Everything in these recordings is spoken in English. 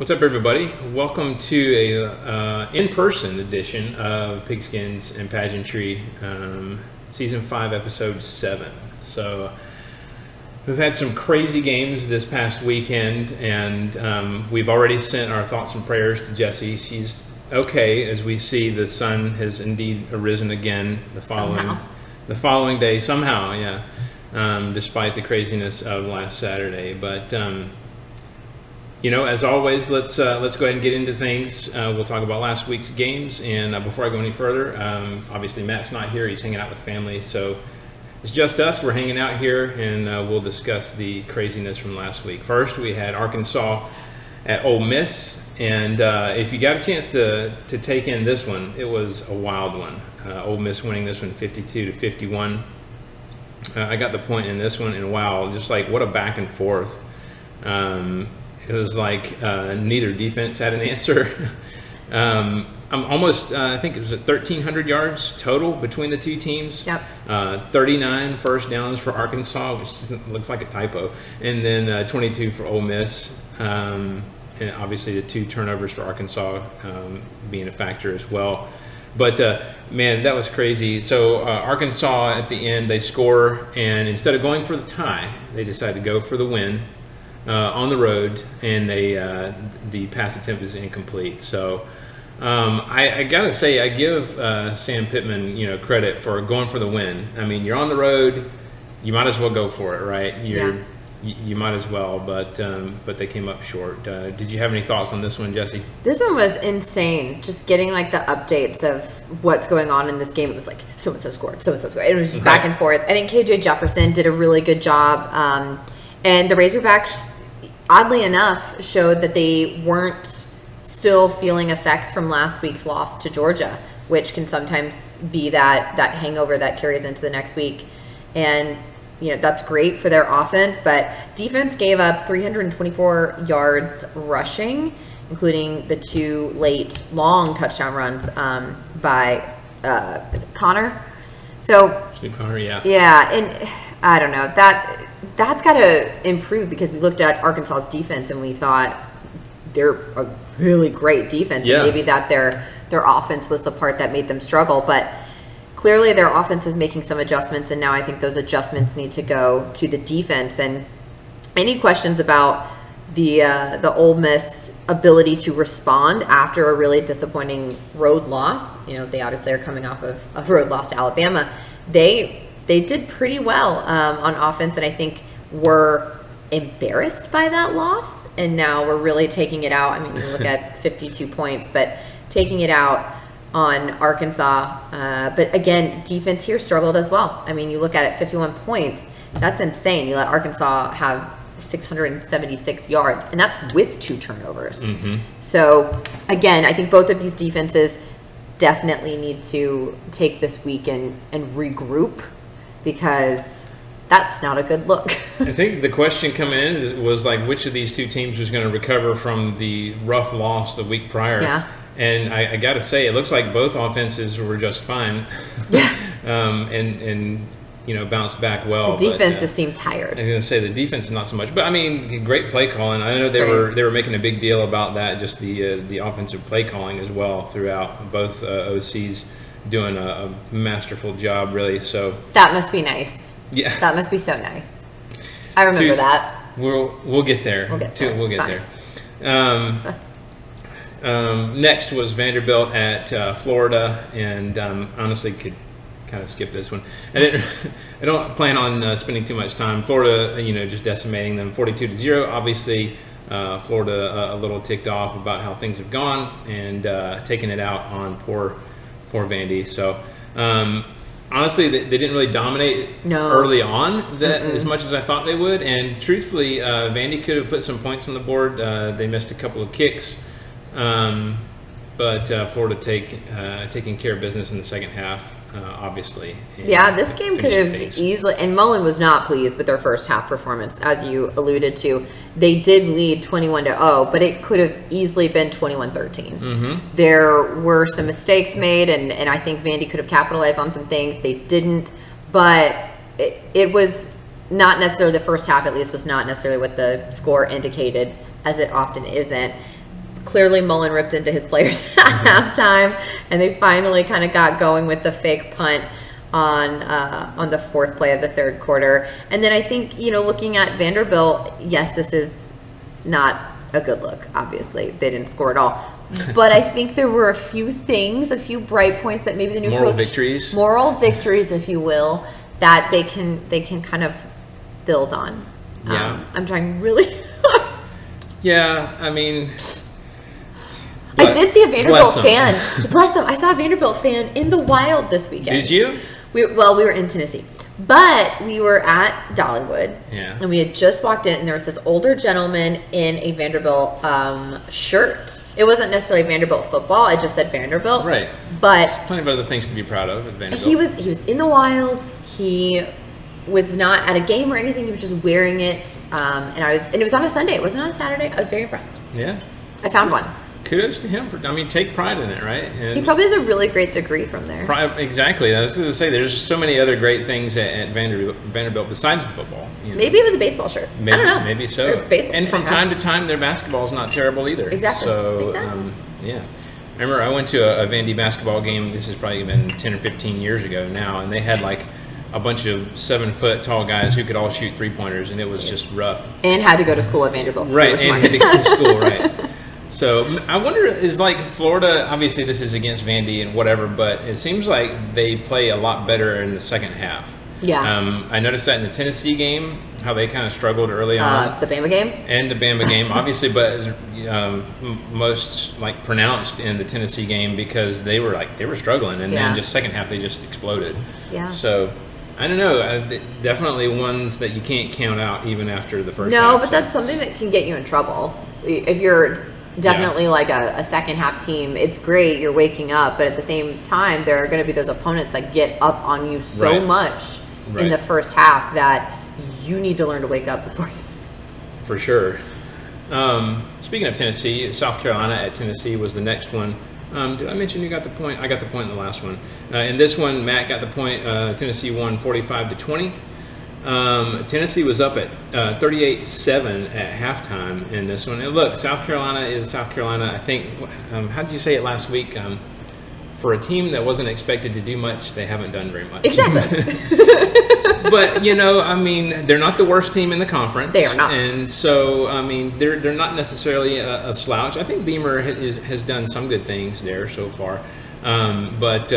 What's up, everybody? Welcome to a in-person edition of Pigskins and Pageantry, Season 5, Episode 7. So we've had some crazy games this past weekend, and we've already sent our thoughts and prayers to Jessi. She's okay, as we see the sun has indeed arisen again the following day, somehow, yeah, despite the craziness of last Saturday. But you know, as always, let's go ahead and get into things. We'll talk about last week's games, and before I go any further, obviously Matt's not here. He's hanging out with family, so it's just us. We're hanging out here, and we'll discuss the craziness from last week. First, we had Arkansas at Ole Miss, and if you got a chance to take in this one, it was a wild one. Ole Miss winning this one 52-51. I got the point in this one, and wow, just like what a back and forth. It was like neither defense had an answer. I'm almost, I think it was 1,300 yards total between the two teams. Yep. 39 first downs for Arkansas, which looks like a typo, and then 22 for Ole Miss. And obviously the 2 turnovers for Arkansas being a factor as well. But man, that was crazy. So Arkansas at the end, they score, and instead of going for the tie, they decided to go for the win. On the road, and the pass attempt is incomplete. So I gotta say, I give Sam Pittman, credit for going for the win. I mean, you're on the road, you might as well go for it, right? You might as well, but they came up short. Did you have any thoughts on this one, Jessi? This one was insane. Just getting like the updates of what's going on in this game. It was like so and so scored, so and so scored. It was just back and forth. I think KJ Jefferson did a really good job. And the Razorbacks, oddly enough, showed that they weren't still feeling effects from last week's loss to Georgia, which can sometimes be that hangover that carries into the next week. And, that's great for their offense, but defense gave up 324 yards rushing, including the 2 late long touchdown runs by is it Connor? So Connor, yeah. Yeah, and I don't know, that's got to improve, because we looked at Arkansas's defense and we thought they're a really great defense. Yeah. And maybe that their offense was the part that made them struggle. But clearly their offense is making some adjustments, and now I think those adjustments need to go to the defense. And any questions about the Ole Miss ability to respond after a really disappointing road loss? They obviously are coming off of a road loss to Alabama. They did pretty well on offense, and I think we're embarrassed by that loss, and now we're really taking it out. I mean, you look at 52 points, but taking it out on Arkansas. But again, defense here struggled as well. I mean, you look at it, 51 points. That's insane. You let Arkansas have 676 yards, and that's with 2 turnovers. Mm-hmm. So again, I think both of these defenses definitely need to take this week and regroup, because that's not a good look. I think the question coming in was like, which of these 2 teams was going to recover from the rough loss the week prior? Yeah. And I got to say, it looks like both offenses were just fine. Yeah. and bounced back well. The defense just seemed tired. I was going to say the defense is not so much, but I mean, great play calling. I know they were making a big deal about that, just the offensive play calling as well throughout. Both OCs doing a masterful job, really. So that must be nice. Yeah, that must be so nice. I remember that. We'll get there. We'll get there. Next was Vanderbilt at Florida, and honestly could kind of skip this one. I don't plan on spending too much time. Florida, just decimating them 42-0. Obviously, Florida a little ticked off about how things have gone, and taking it out on poor Vandy. So honestly, they didn't really dominate early on as much as I thought they would. And truthfully, Vandy could have put some points on the board. They missed a couple of kicks. But Florida taking care of business in the second half, obviously. Yeah, this game could have easily, and Mullen was not pleased with their first half performance, as you alluded to. They did lead 21-0, but it could have easily been 21-13. Mm-hmm. There were some mistakes made, and I think Vandy could have capitalized on some things. They didn't, but it was not necessarily, the first half at least was not necessarily what the score indicated, as it often isn't. clearly Mullen ripped into his players at halftime, and they finally kind of got going with the fake punt on the fourth play of the third quarter. And then I think, looking at Vanderbilt, yes, this is not a good look. Obviously, they didn't score at all. But I think there were a few bright points that maybe the new moral coach, victories, if you will, that they can kind of build on. Yeah. I'm trying really Yeah, I mean, I did see a Vanderbilt fan. Bless them. I saw a Vanderbilt fan in the wild this weekend. Did you? We were in Tennessee, but we were at Dollywood. Yeah. And we had just walked in, and there was this older gentleman in a Vanderbilt shirt. It wasn't necessarily Vanderbilt football. It just said Vanderbilt. Right. But there's plenty of other things to be proud of at Vanderbilt. He was in the wild. He was not at a game or anything. He was just wearing it. And it was on a Sunday. It wasn't on a Saturday. I was very impressed. Yeah. I found one. Kudos to him take pride in it, right? And he probably has a really great degree from there. Exactly. I was going to say, there's so many other great things at Vanderbilt besides the football. Maybe it was a baseball shirt. I don't know. Maybe so. And from time to time, their basketball is not terrible either. Exactly. So, yeah. I remember I went to a Vandy basketball game. This has probably been 10 or 15 years ago now, and they had like a bunch of 7-foot tall guys who could all shoot 3-pointers, and it was just rough. And had to go to school at Vanderbilt. So right, and had to go to school, right. So I wonder, is like Florida, obviously this is against Vandy and whatever, but it seems like they play a lot better in the second half. Yeah. I noticed that in the Tennessee game, how they kind of struggled early on. The Bama game? And the Bama game, obviously, but most like pronounced in the Tennessee game because they were struggling, and then just second half they just exploded. Yeah. So I don't know. Definitely ones that you can't count out even after the first half. No, but that's something that can get you in trouble. If you're definitely like a second half team, it's great, you're waking up, but at the same time, there are going to be those opponents that get up on you so much in the first half that you need to learn to wake up before. For sure. Speaking of Tennessee, South Carolina at Tennessee was the next one. Did I mention you got the point? I got the point in the last one. In this one, Matt got the point. Tennessee won 45-20. Tennessee was up at 38-7 at halftime in this one. And look, South Carolina is South Carolina. I think, how did you say it last week? For a team that wasn't expected to do much, they haven't done very much. Exactly. But, they're not the worst team in the conference. They are not. And so, they're not necessarily a slouch. I think Beamer has done some good things there so far. But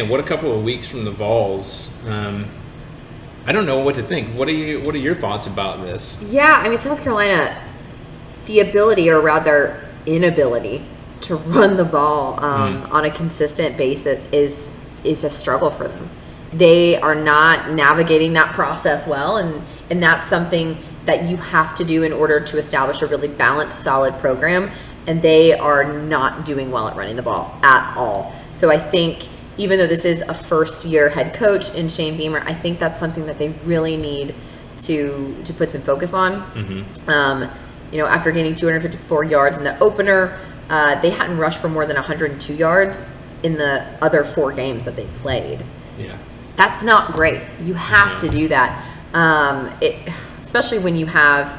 what a couple of weeks from the Vols. I don't know what to think. What are your thoughts about this? Yeah, South Carolina, the ability, or rather inability, to run the ball on a consistent basis is a struggle for them. They are not navigating that process well, and that's something that you have to do in order to establish a really balanced, solid program, and they are not doing well at running the ball at all. So I think, even though this is a first-year head coach in Shane Beamer, I think that's something that they really need to put some focus on. Mm-hmm. After gaining 254 yards in the opener, they hadn't rushed for more than 102 yards in the other 4 games that they played. Yeah, that's not great. You have to do that, especially when you have.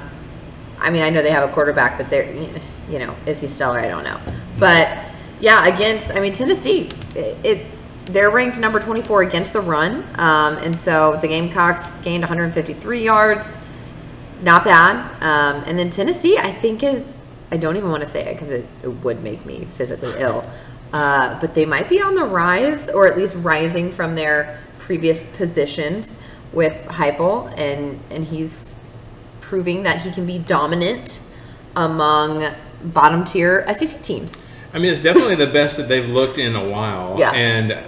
I know they have a quarterback, but they're, is he stellar? I don't know, but yeah, against Tennessee, they're ranked number 24 against the run, and so the Gamecocks gained 153 yards. Not bad. And then Tennessee, I think, I don't even want to say it because it would make me physically ill, but they might be on the rise, or at least rising from their previous positions with Heupel, and he's proving that he can be dominant among bottom-tier SEC teams. It's definitely the best that they've looked in a while. Yeah. And,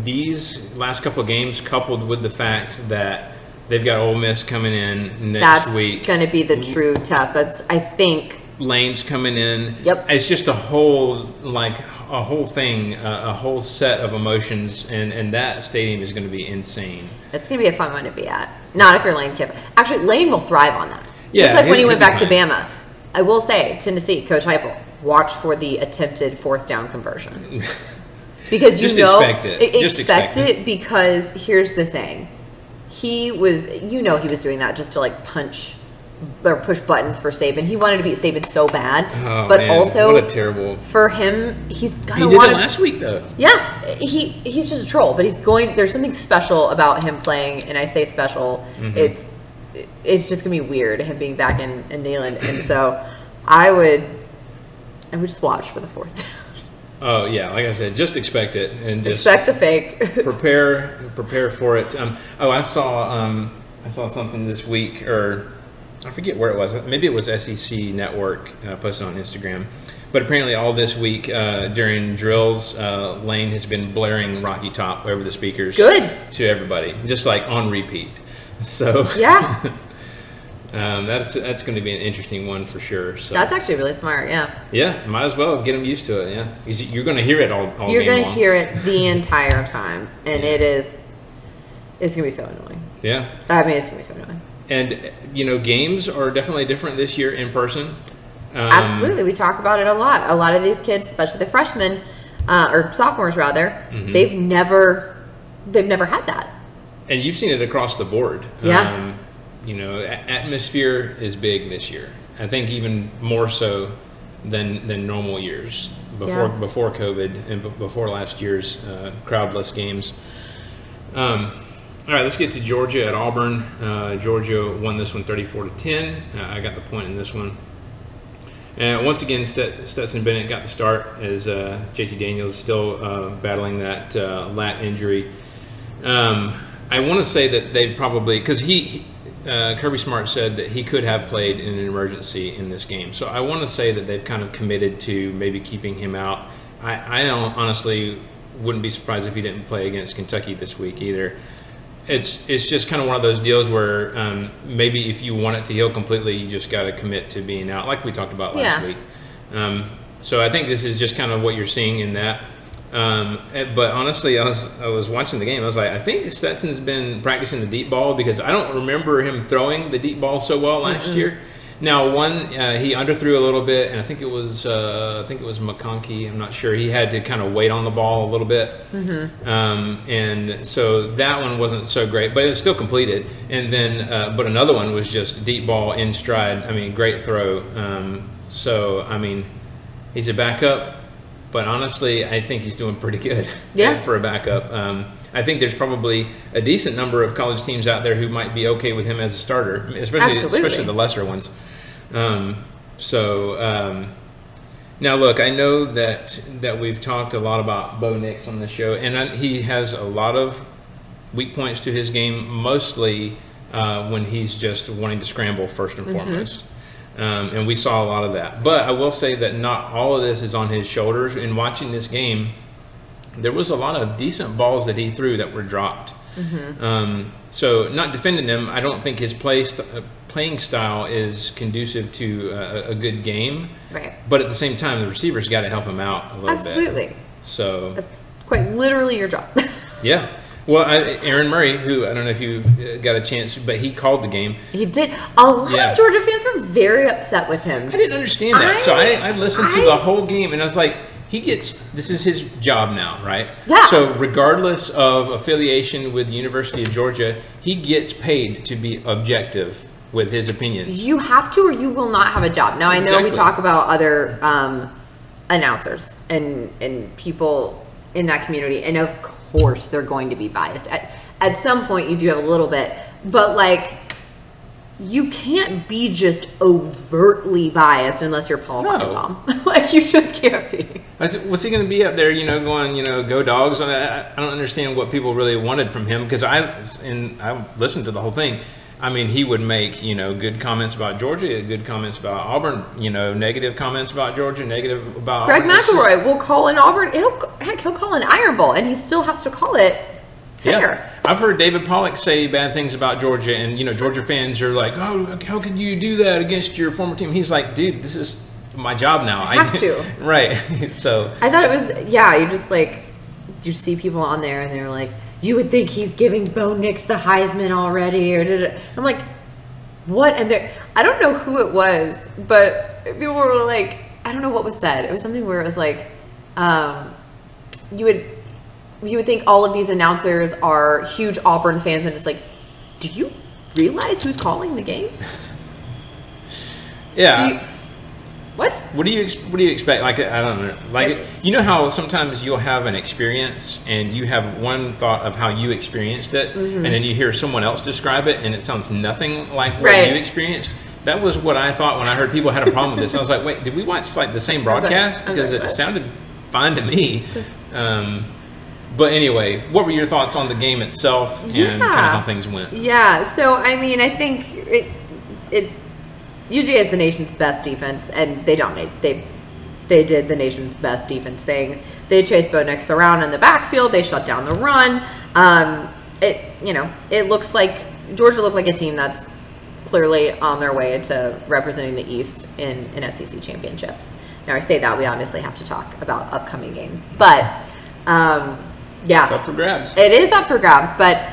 these last couple of games, coupled with the fact that they've got Ole Miss coming in next week. That's going to be the true test. That's, I think. Lane's coming in. Yep. It's just a whole thing, a whole set of emotions, and that stadium is going to be insane. It's going to be a fun one to be at. Not if you're Lane Kiffin. Actually, Lane will thrive on that. Yeah, just like when he went back to Bama. I will say, Tennessee, Coach Heupel, watch for the attempted 4th down conversion. Because expect it, because here's the thing. He was doing that just to punch or push buttons for Saban. He wanted to beat Saban so bad, Oh, but man, also what a terrible. for him, he's gonna He did want it last week though. Yeah, he's just a troll, but he's going. There's something special about him playing, and I say special. It's just gonna be weird him being back in Neyland, and so I would just watch for the fourth down. Oh yeah, like I said, just expect it and just Expect the fake. prepare for it. I saw something this week, or I forget where it was. Maybe it was SEC Network posted on Instagram. But apparently, all this week during drills, Lane has been blaring Rocky Top over the speakers. Good. To everybody, just like on repeat. So Yeah. that's going to be an interesting one for sure. So That's actually really smart. Yeah. yeah, might as well get them used to it. Yeah, 'cause you're going to hear it all You're game going to long. hear it the entire time, and it's going to be so annoying. Yeah. I mean, it's going to be so annoying. And, games are definitely different this year in person. Absolutely. We talk about it a lot. A lot of these kids, especially the freshmen, or sophomores rather, they've never had that. And you've seen it across the board. Yeah. Atmosphere is big this year. I think even more so than normal years before COVID and before last year's crowdless games. All right, let's get to Georgia at Auburn. Georgia won this one 34-10. I got the point in this one. And once again, Stetson Bennett got the start as JT Daniels still battling that lat injury. I want to say that they probably, because Kirby Smart said that he could have played in an emergency in this game. So I want to say that they've kind of committed to maybe keeping him out. I honestly wouldn't be surprised if he didn't play against Kentucky this week either. It's just kind of one of those deals where maybe if you want it to heal completely, you just got to commit to being out, like we talked about last week. So I think this is just kind of what you're seeing in that. But honestly, I was watching the game. I was like, I think Stetson's been practicing the deep ball because I don't remember him throwing the deep ball so well last year. Now, he underthrew a little bit, and I think it was McConkey. I'm not sure. He had to kind of wait on the ball a little bit, and so that one wasn't so great, but it was still completed. And then, but another one was just deep ball in stride. I mean, great throw. So I mean, he's a backup, but honestly, I think he's doing pretty good for a backup. I think there's probably a decent number of college teams out there who might be okay with him as a starter, especially the lesser ones. Now, look, I know that we've talked a lot about Bo Nix on the show, and he has a lot of weak points to his game, mostly when he's just wanting to scramble first and foremost. And we saw a lot of that. But I will say that not all of this is on his shoulders. In watching this game, there was a lot of decent balls that he threw that were dropped. So not defending him, I don't think his playing style is conducive to a good game. Right. But at the same time, the receivers got to help him out a little bit. Absolutely. So that's quite literally your job. Yeah. Well, Aaron Murray, who I don't know if you got a chance, but he called the game. He did. A lot of Georgia fans were very upset with him. I didn't understand that. So I listened to the whole game, and I was like, this is his job now, right? Yeah. So regardless of affiliation with the University of Georgia, he gets paid to be objective with his opinions. You have to, or you will not have a job. Now, I know we talk about other announcers and people in that community, and of course they're going to be biased. At some point, you do have a little bit, but like, you can't be just overtly biased unless you're Paul Funderbaum. Like, you just can't be. What's he going to be up there, going, go dogs? I don't understand what people really wanted from him, because I listened to the whole thing. I mean, he would make, good comments about Georgia, good comments about Auburn, negative comments about Georgia, negative about Greg Auburn. McElroy will call in Auburn. He'll call an Iron Bowl, and he still has to call it fair. Yeah. I've heard David Pollack say bad things about Georgia, and Georgia fans are like, "Oh, how could you do that against your former team?" He's like, "Dude, this is my job now. I have to." Right. So I thought it was you just you see people on there, and they're like, "You would think he's giving Bo Nix the Heisman already," or I'm like, "What?" And I don't know who it was, but people were like, I don't know what was said. It was something where it was like, you would think all of these announcers are huge Auburn fans, and it's like, do you realize who's calling the game? Yeah. What? What do you expect? Like, I don't know. Like, you know how sometimes you'll have an experience and you have one thought of how you experienced it, and then you hear someone else describe it and it sounds nothing like what you experienced. That was what I thought when I heard people had a problem with this. I was like, wait, did we watch like the same broadcast? Because it sounded fine to me. But anyway, what were your thoughts on the game itself and kind of how things went? Yeah. So I mean, I think UGA is the nation's best defense, and they dominate. They did the nation's best defense things. They chased Bo Nix around in the backfield. They shut down the run. It looks like Georgia looked like a team that's clearly on their way to representing the East in an SEC championship. Now, I say that, we obviously have to talk about upcoming games, but it's up for grabs. It is up for grabs, but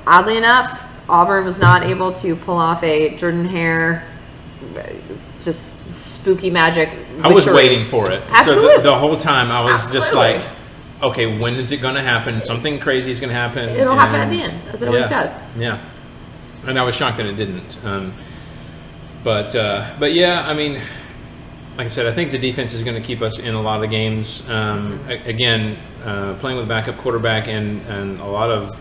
oddly enough, Auburn was not able to pull off a Jordan Hare just spooky magic. I was waiting for it. Absolutely. So the whole time I was just like, okay, when is it going to happen? Something crazy is going to happen. It'll happen at the end, as it always does. Yeah. And I was shocked that it didn't. But yeah, I mean, like I said, I think the defense is going to keep us in a lot of the games. Again, playing with a backup quarterback and a lot of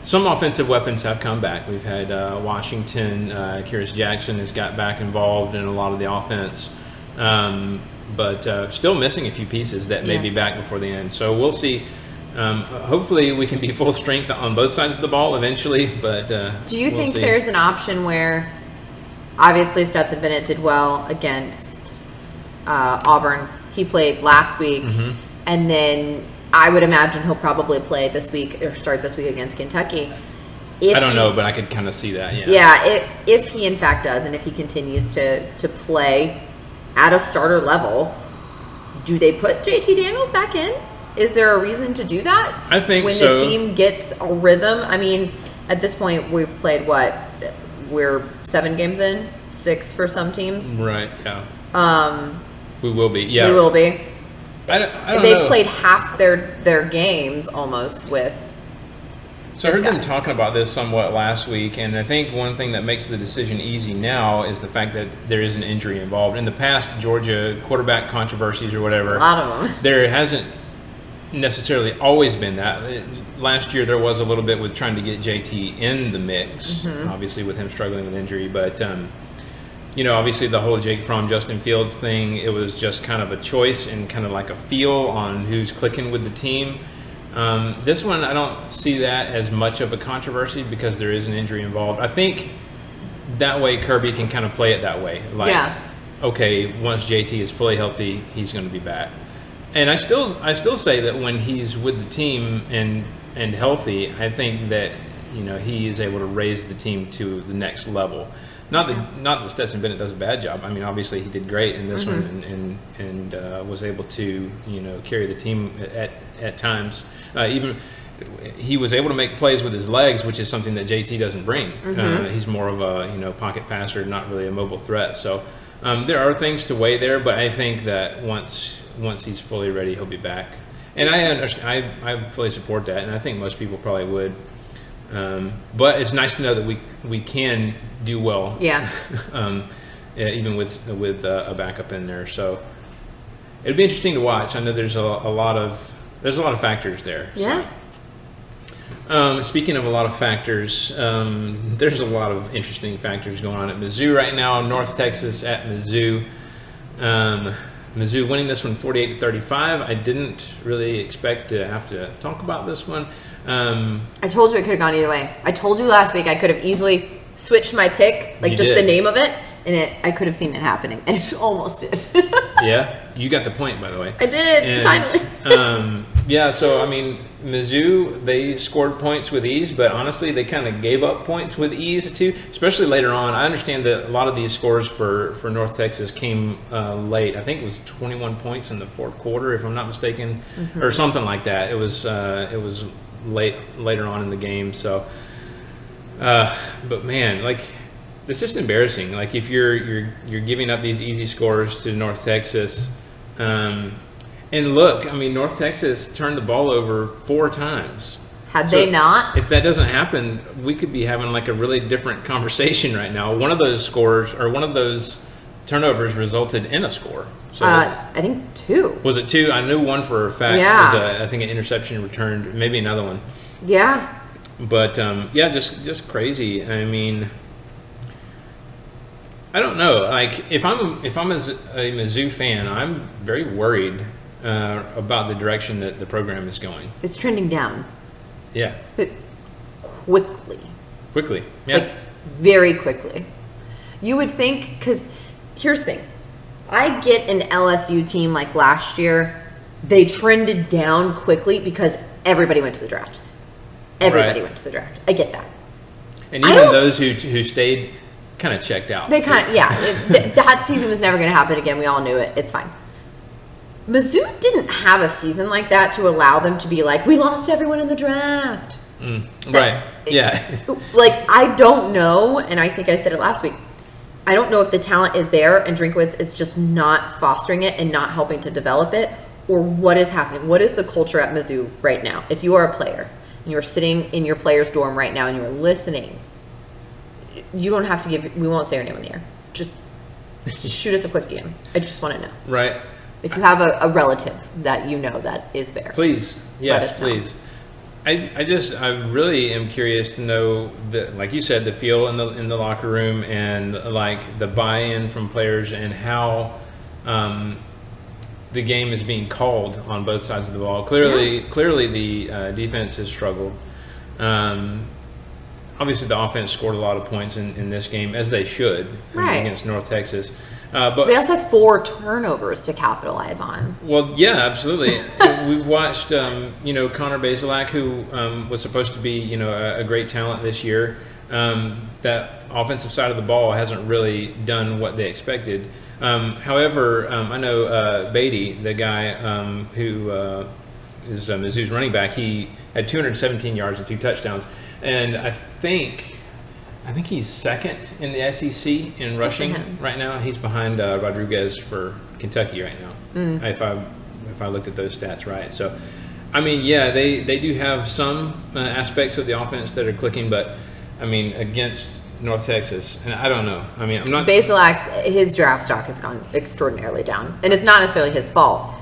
some offensive weapons have come back. We've had Washington, Kyrus Jackson has got back involved in a lot of the offense, but still missing a few pieces that may be back before the end. So we'll see. Hopefully we can be full strength on both sides of the ball eventually. But do you think there's an option where, obviously Stetson Bennett did well against Auburn. He played last week, and then I would imagine he'll probably play this week or start this week against Kentucky. I don't know, but I could kind of see that. If he in fact does, and if he continues to play at a starter level, do they put JT Daniels back in? Is there a reason to do that? I think when the team gets a rhythm. I mean, at this point, we've played we're 7 games in, 6 for some teams. Right. Yeah. We will be. Yeah. We will be. I don't They've know. played half their games almost with. So I heard them talking about this somewhat last week, and I think one thing that makes the decision easy now is the fact that there is an injury involved. In the past, Georgia quarterback controversies or whatever, a lot of them, there hasn't necessarily always been that. Last year there was a little bit with trying to get JT in the mix, obviously with him struggling with injury, but obviously the whole Jake Fromm, Justin Fields thing, it was just kind of a choice and kind of like a feel on who's clicking with the team. This one, I don't see that as much of a controversy because there is an injury involved. I think that way Kirby can kind of play it that way. Like, okay, once JT is fully healthy, he's going to be back. And I still say that when he's with the team and healthy, I think that he is able to raise the team to the next level. Not that Stetson Bennett does a bad job. I mean, obviously he did great in this one and was able to carry the team at times. Even he was able to make plays with his legs, which is something that JT doesn't bring. He's more of a pocket passer, not really a mobile threat. So there are things to weigh there, but I think that once he's fully ready, he'll be back. And I understand. I fully support that, and I think most people probably would. But it's nice to know that we can do well. Even with a backup in there. So it'd be interesting to watch. I know there's a lot of factors there. Speaking of a lot of factors, there's a lot of interesting factors going on at Mizzou right now. North Texas at Mizzou. Mizzou winning this one 48-35. I didn't really expect to have to talk about this one. I told you it could have gone either way. I told you last week I could have easily switched my pick, like just the name of it, and I could have seen it happening, and it almost did. Yeah, you got the point, by the way. I did, finally. So I mean, Mizzou, they scored points with ease, but honestly, they kind of gave up points with ease too, especially later on. I understand that a lot of these scores for North Texas came late. I think it was 21 points in the fourth quarter, if I'm not mistaken, or something like that. It was later on in the game. So, but man, like, it's just embarrassing. Like, if you're giving up these easy scores to North Texas, and look, I mean, North Texas turned the ball over 4 times. Had they not, if that doesn't happen, we could be having like a really different conversation right now. One of those scores or one of those turnovers resulted in a score. So I think 2. Was it 2? I knew one for a fact. Yeah. I think an interception returned, maybe another one. Yeah. But yeah, just crazy. I mean, I don't know. Like if I'm a Mizzou fan, I'm very worried about the direction that the program is going. It's trending down. Yeah. Quickly. Yeah. Like, very quickly. You would think, because here's the thing. I get an LSU team like last year, they trended down quickly because everybody went to the draft. Everybody went to the draft. I get that. And even those who stayed kind of checked out. They kind of, yeah. That season was never going to happen again. We all knew it. It's fine. Mizzou didn't have a season like that to allow them to be like, we lost everyone in the draft. Right. Yeah. Like, I don't know, and I think I said it last week, I don't know if the talent is there and Drinkwitz is just not fostering it and not helping to develop it, or what is happening. What is the culture at Mizzou right now? If you are a player and you're sitting in your player's dorm right now and you're listening, you don't have to give, we won't say your name on the air. Just shoot us a quick DM. I just want to know. Right. If you have a relative that you know that is there. Please. Yes, please. I really am curious to know the, like you said, the feel in the locker room and like the buy-in from players and how the game is being called on both sides of the ball. Clearly the defense has struggled. Obviously the offense scored a lot of points in this game, as they should, against North Texas. But they also had 4 turnovers to capitalize on. Well, yeah, absolutely. We've watched, Connor Bazelak, who was supposed to be, a great talent this year. That offensive side of the ball hasn't really done what they expected. However, I know Beatty, the guy who is Mizzou's running back, he had 217 yards and 2 touchdowns. And I think he's second in the SEC in rushing right now. He's behind Rodriguez for Kentucky right now, if I looked at those stats right. So, I mean, yeah, they do have some aspects of the offense that are clicking, but, I mean, against North Texas, and I don't know. I mean, I'm not... Bazelak's, his draft stock has gone extraordinarily down, and it's not necessarily his fault.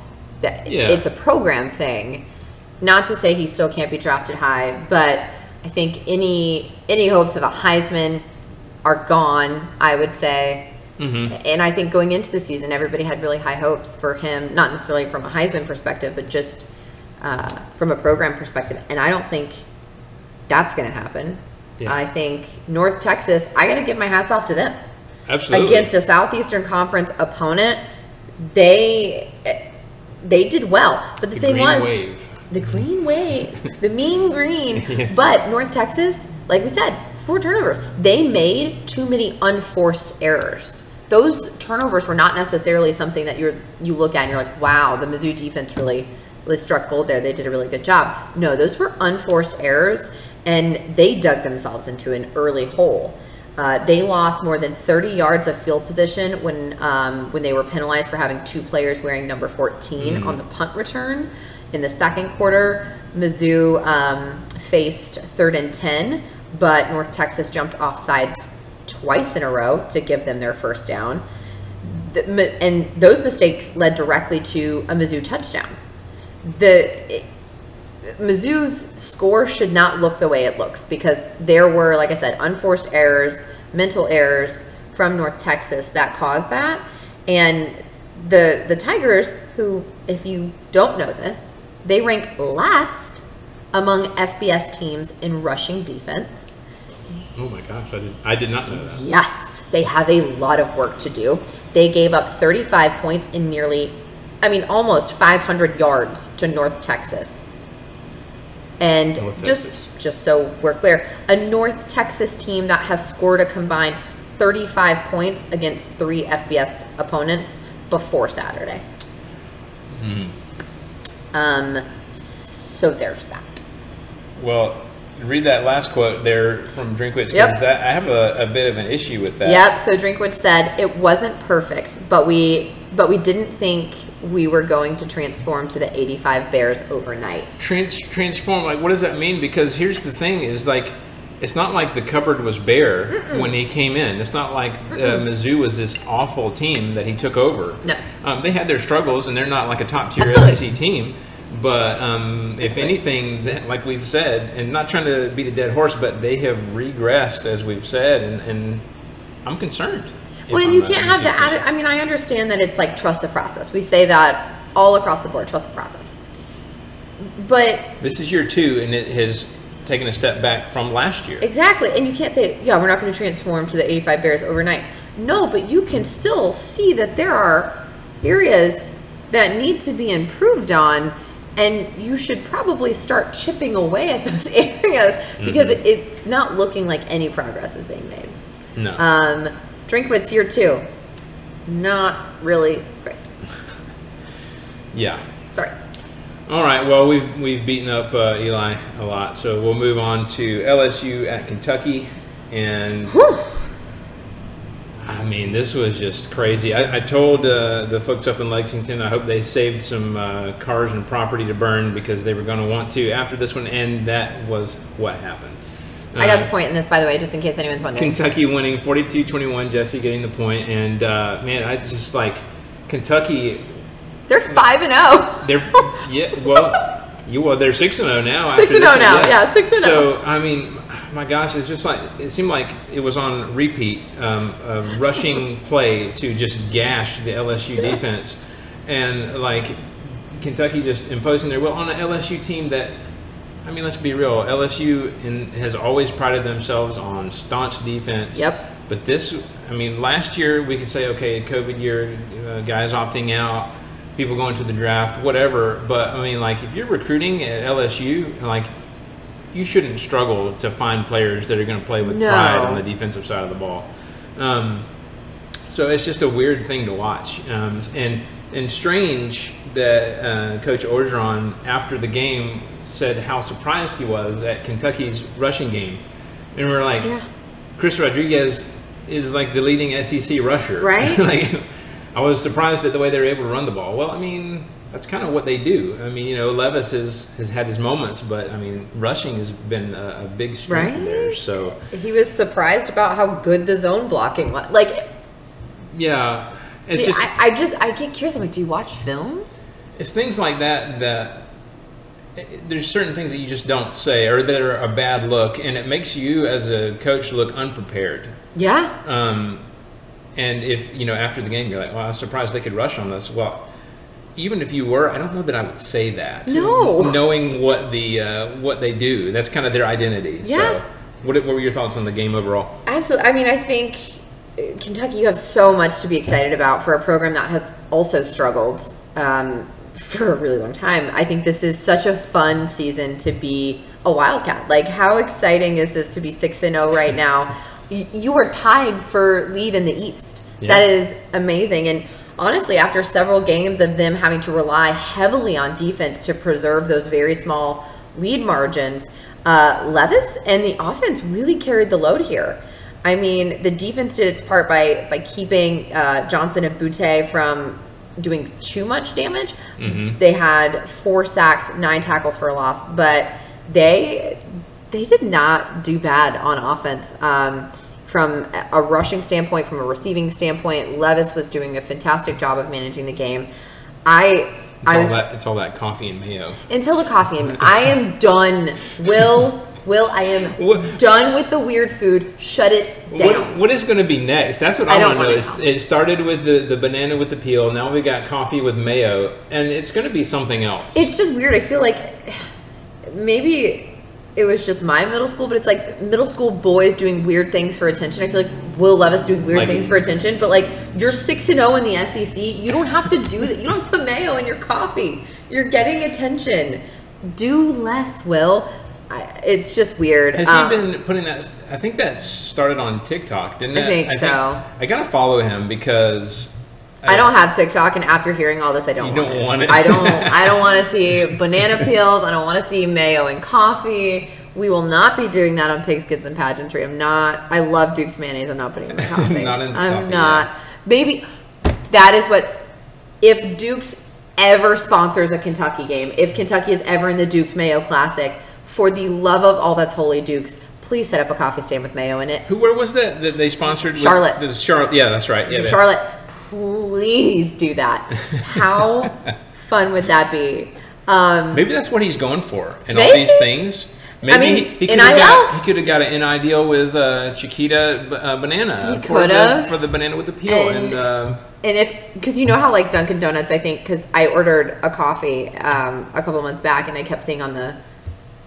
It's a program thing. Not to say he still can't be drafted high, but I think any hopes of a Heisman are gone, I would say. And I think going into the season, everybody had really high hopes for him, not necessarily from a Heisman perspective, but just from a program perspective. And I don't think that's going to happen. Yeah. I think North Texas, I got to give my hats off to them. Absolutely. Against a Southeastern Conference opponent, they did well. But the thing was... The green wave, the mean green. Yeah. But North Texas, like we said, 4 turnovers. They made too many unforced errors. Those turnovers were not necessarily something that you look at and you're like, wow, the Mizzou defense really struck gold there. They did a really good job. No, those were unforced errors, and they dug themselves into an early hole. They lost more than 30 yards of field position when they were penalized for having 2 players wearing number 14 on the punt return. In the second quarter, Mizzou faced 3rd and 10, but North Texas jumped offsides twice in a row to give them their first down. And those mistakes led directly to a Mizzou touchdown. Mizzou's score should not look the way it looks because there were, like I said, unforced errors, mental errors from North Texas that caused that. And the Tigers, who, if you don't know this, they rank last among FBS teams in rushing defense. Oh my gosh, I did not know that. Yes, they have a lot of work to do. They gave up 35 points in almost 500 yards to North Texas. And just so we're clear, a North Texas team that has scored a combined 35 points against 3 FBS opponents before Saturday. So there's that. Well, read that last quote there from Drinkwitz, because I have a bit of an issue with that. Yep, so Drinkwitz said, it wasn't perfect, but we but we didn't think we were going to transform to the 85 Bears overnight. Transform, like, what does that mean? Because here's the thing is, like, it's not like the cupboard was bare when he came in. It's not like Mizzou was this awful team that he took over. No. They had their struggles, and they're not like a top-tier SEC team. But if anything, like we've said, and not trying to beat a dead horse, but they have regressed, as we've said, and I'm concerned. Well, and you can't have the attitude. I mean, I understand that it's like trust the process. We say that all across the board, trust the process. But this is year 2, and it has taken a step back from last year. Exactly. And you can't say, yeah, we're not going to transform to the 85 Bears overnight. No, but you can still see that there are areas that need to be improved on. And you should probably start chipping away at those areas because it's not looking like any progress is being made. No. Drinkwitz year 2, not really great. Yeah. Sorry. All right. Well, we've beaten up Eli a lot, so we'll move on to LSU at Kentucky, and I mean, this was just crazy. I told the folks up in Lexington, I hope they saved some cars and property to burn because they were going to want to after this one, and that was what happened. I got the point in this, by the way, just in case anyone's wondering. Kentucky winning 42-21, Jessi getting the point, and man, I just like Kentucky. They're 5-0. They're they're 6-0 now. 6-0 now, yeah, 6-0. So I mean, my gosh, it's just like it seemed like it was on repeat, a rushing play to just gash the LSU defense, and like Kentucky just imposing their will on an LSU team that, I mean, let's be real, LSU has always prided themselves on staunch defense. Yep. But this, I mean, last year we could say, okay, COVID year, guys opting out, people going to the draft, whatever. But I mean, like, if you're recruiting at LSU, like, you shouldn't struggle to find players that are going to play with pride on the defensive side of the ball. So it's just a weird thing to watch, and strange that Coach Orgeron after the game said how surprised he was at Kentucky's rushing game, and we're like, Chris Rodriguez is like the leading SEC rusher, right? Like, I was surprised at the way they were able to run the ball. Well, I mean, that's kind of what they do. I mean, you know, Levis has had his moments, but I mean, rushing has been a big strength of theirs. So he was surprised about how good the zone blocking was. Like, yeah, it's I get curious. I'm like, do you watch film? It's things like that there's certain things that you just don't say or that are a bad look, and it makes you as a coach look unprepared. Yeah. And if, you know, after the game you're like, well, I was surprised they could rush on this. Well, even if you were, I don't know that I would say that. No. Knowing what what they do, that's kind of their identity. Yeah. So what were your thoughts on the game overall? Absolutely. I mean, I think Kentucky, you have so much to be excited about for a program that has also struggled for a really long time. I think this is such a fun season to be a Wildcat. Like, how exciting is this to be 6-0 right now? You are tied for lead in the East. Yeah. That is amazing. And honestly, after several games of them having to rely heavily on defense to preserve those very small lead margins, Levis and the offense really carried the load here. I mean, the defense did its part by keeping Johnson and Butte from doing too much damage. They had 4 sacks, 9 tackles for a loss, but they did not do bad on offense. From a rushing standpoint, from a receiving standpoint, Levis was doing a fantastic job of managing the game. It's all that coffee and mayo. Until the coffee and I am done. Will, I am done with the weird food. Shut it down. What is going to be next? That's what I want to know. It started with the banana with the peel. Now we got coffee with mayo, and it's going to be something else. It's just weird. I feel like maybe it was just my middle school, but it's like middle school boys doing weird things for attention. I feel like Will Levis doing weird things for attention, but like, you're 6-0 in the SEC. You don't have to do that. You don't put mayo in your coffee. You're getting attention. Do less, Will. It's just weird. Has he been putting that? I think that started on TikTok, didn't it? I think so. I gotta follow him because I don't have TikTok, and after hearing all this, I don't. You don't want it. I don't want to see banana peels. I don't want to see mayo in coffee. We will not be doing that on Pigskins and Pageantry. I'm not. I love Duke's mayonnaise. I'm not putting it in my coffee. Not in coffee. I'm not. Yeah. Maybe that is what if Duke's ever sponsors a Kentucky game, if Kentucky is ever in the Duke's Mayo Classic, for the love of all that's holy, Duke's, please set up a coffee stand with mayo in it. Where was that they sponsored? Charlotte. Charlotte. Yeah, that's right. Yeah, Charlotte, please do that. How fun would that be? Maybe that's what he's going for, and maybe? all these things. Maybe I mean, he could have got an NI deal with Chiquita Banana for the banana with the peel, and if, because you know how like Dunkin' Donuts, I think, because I ordered a coffee a couple of months back, and I kept seeing on the,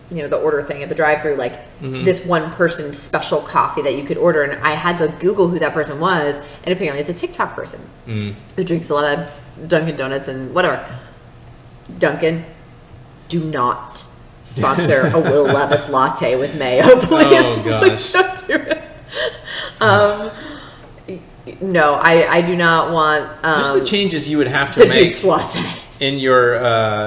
you know, the order thing at the drive-thru, like this one person's special coffee that you could order, and I had to Google who that person was, and apparently it's a TikTok person who drinks a lot of Dunkin' Donuts and whatever. Dunkin', do not sponsor a Will Levis latte with mayo, please. Oh gosh. Please don't do it. No, I do not want just the changes you would have to the make Duke's latte in your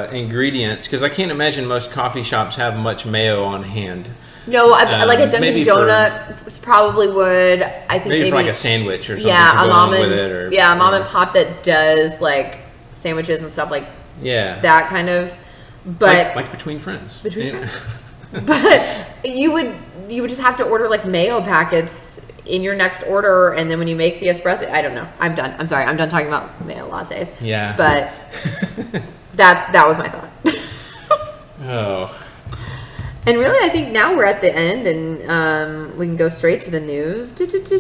ingredients, because I can't imagine most coffee shops have much mayo on hand. No, like a Dunkin' Donut probably would. I think maybe for like a sandwich or something. Yeah, to a go mom along and with it, or, a mom and pop that does like sandwiches and stuff like that kind of. But like between friends. Friends. But you would just have to order like mayo packets in your next order, and then when you make the espresso, I don't know. I'm done. I'm sorry. I'm done talking about mayo lattes. Yeah. But that was my thought. Oh. And really, I think now we're at the end, and we can go straight to the news.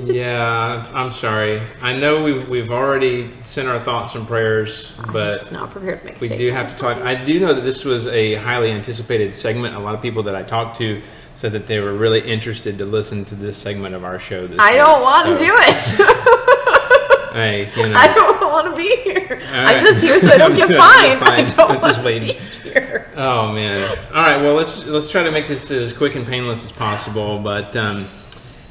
Yeah, I'm sorry. I know we've already sent our thoughts and prayers, but I'm just not prepared to make we do have to talk. I do know that this was a highly anticipated segment. A lot of people that I talked to said that they were really interested to listen to this segment of our show. I don't want to do it. Hey, you know. I don't want to be here. Right. I'm just here so I don't get fined. I don't just want to be here. Oh man! All right, well let's try to make this as quick and painless as possible. But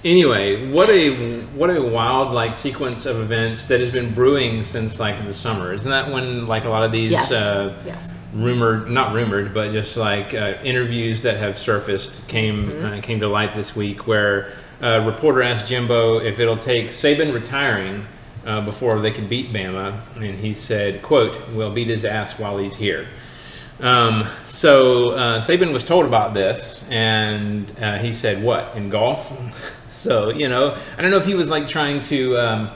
anyway, what a wild like sequence of events that has been brewing since like the summer. Isn't that when like a lot of these not rumored, but just like interviews that have surfaced came to light this week, where a reporter asked Jimbo if it'll take Saban retiring before they can beat Bama, and he said, quote, "We'll beat his ass while he's here." So Saban was told about this, and he said, what, in golf? So, you know, I don't know if he was like trying to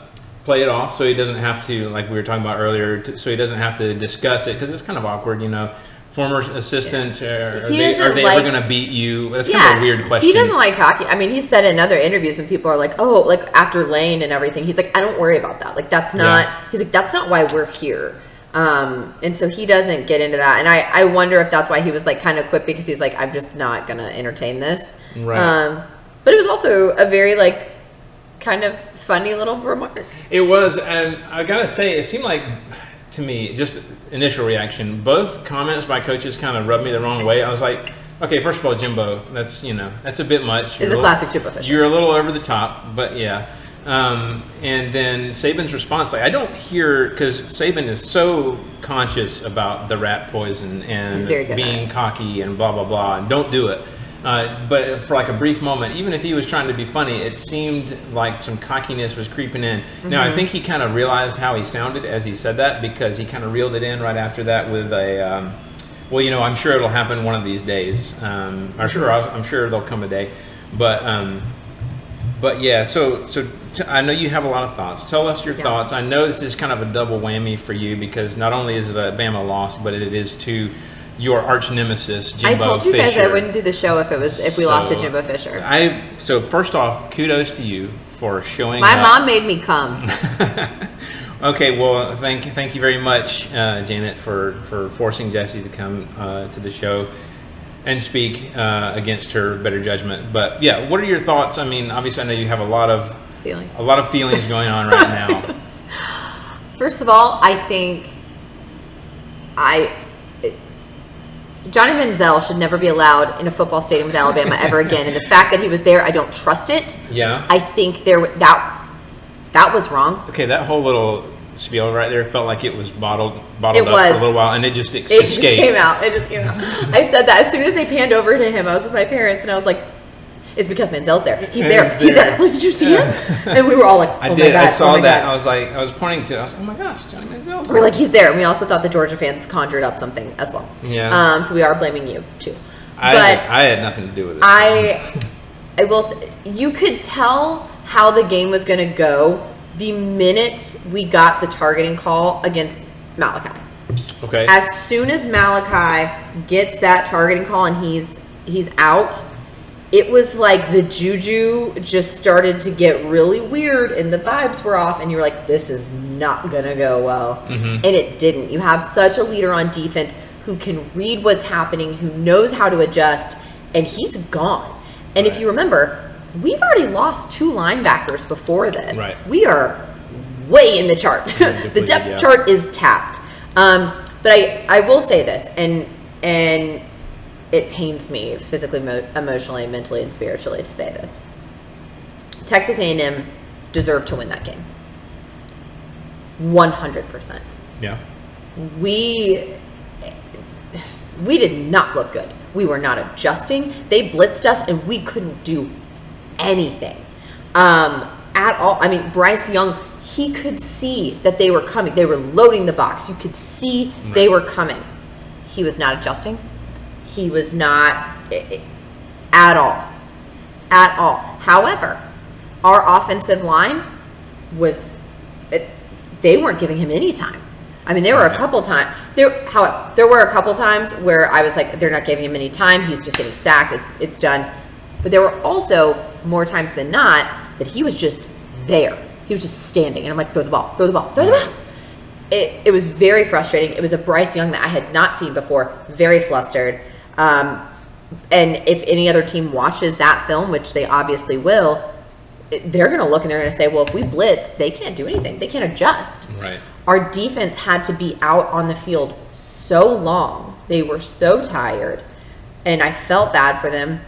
play it off so he doesn't have to, like we were talking about earlier, so he doesn't have to discuss it, because it's kind of awkward, you know. Former assistants, are they ever going to beat you? That's kind of a weird question. He doesn't like talking. I mean, he said in other interviews when people are like, oh, like after Lane and everything, he's like, I don't worry about that. Like, that's not, he's like, that's not why we're here. And so he doesn't get into that. And I wonder if that's why he was like kind of quit, because he's like, I'm just not going to entertain this. Right. But it was also a very like kind of funny little remark. It was, and I got to say, it seemed like, to me, just initial reaction, both comments by coaches kind of rubbed me the wrong way. I was like, okay, first of all, Jimbo, that's a bit much. It's a classic Jimbo Fisher. You're a little over the top, but yeah. And then Saban's response, like, I don't hear, because Saban is so conscious about the rat poison and being cocky and blah, blah, blah, and don't do it. But for like a brief moment, even if he was trying to be funny, it seemed like some cockiness was creeping in. Now, I think he kind of realized how he sounded as he said that, because he kind of reeled it in right after that with a, well, you know, I'm sure it'll happen one of these days. I'm sure there'll come a day. But yeah, so I know you have a lot of thoughts. Tell us your thoughts. I know this is kind of a double whammy for you, because not only is it a Bama loss, but it is to your arch nemesis, Jimbo Fisher. I told you guys I wouldn't do the show if we lost to Jimbo Fisher. So first off, kudos to you for showing up. My mom made me come. Okay, well, thank you very much, Janet, for forcing Jessi to come to the show and speak against her better judgment. But yeah, what are your thoughts? I mean, obviously, I know you have a lot of feelings going on right now. First of all, I think Johnny Manziel should never be allowed in a football stadium with Alabama ever again. And the fact that he was there, I don't trust it. Yeah. I think that was wrong. Okay, that whole little spiel right there felt like it was bottled up for a little while, and it just escaped. It just came out. I said that as soon as they panned over to him. I was with my parents, and I was like, It's because Manziel's there. He's there. He's there. Like, did you see him? And we were all like, oh I my did. God, I saw oh that. God. I was pointing to it. I was like, oh my gosh, Johnny Manziel's We're like, he's there. And we also thought the Georgia fans conjured up something as well. Yeah. So we are blaming you too. I had nothing to do with it. I will say, you could tell how the game was going to go the minute we got the targeting call against Malachi. Okay. As soon as Malachi gets that targeting call and he's out, it was like the juju just started to get really weird and the vibes were off and you were like, this is not going to go well. And it didn't. You have such a leader on defense who can read what's happening, who knows how to adjust, and he's gone. And if you remember, we've already lost 2 linebackers before this. Right. We are way in the chart. The depth chart is tapped. But I will say this, and it pains me physically, emotionally, mentally, and spiritually to say this. Texas A&M deserved to win that game. 100%. Yeah. We did not look good. We were not adjusting. They blitzed us, and we couldn't do anything at all. I mean, Bryce Young, he could see that they were coming. They were loading the box. You could see they were coming. He was not adjusting. He was not at all. At all. However, our offensive line they weren't giving him any time. I mean, there were a couple times. There were a couple times where I was like, they're not giving him any time. He's just getting sacked. It's done. But there were also more times than not that he was just there. He was just standing, and I'm like, throw the ball, throw the ball, throw the ball. It was very frustrating. It was a Bryce Young that I had not seen before. Very flustered. And if any other team watches that film, which they obviously will, they're going to look and they're going to say, well, if we blitz, they can't do anything. They can't adjust. Right. Our defense had to be out on the field so long. They were so tired, and I felt bad for them,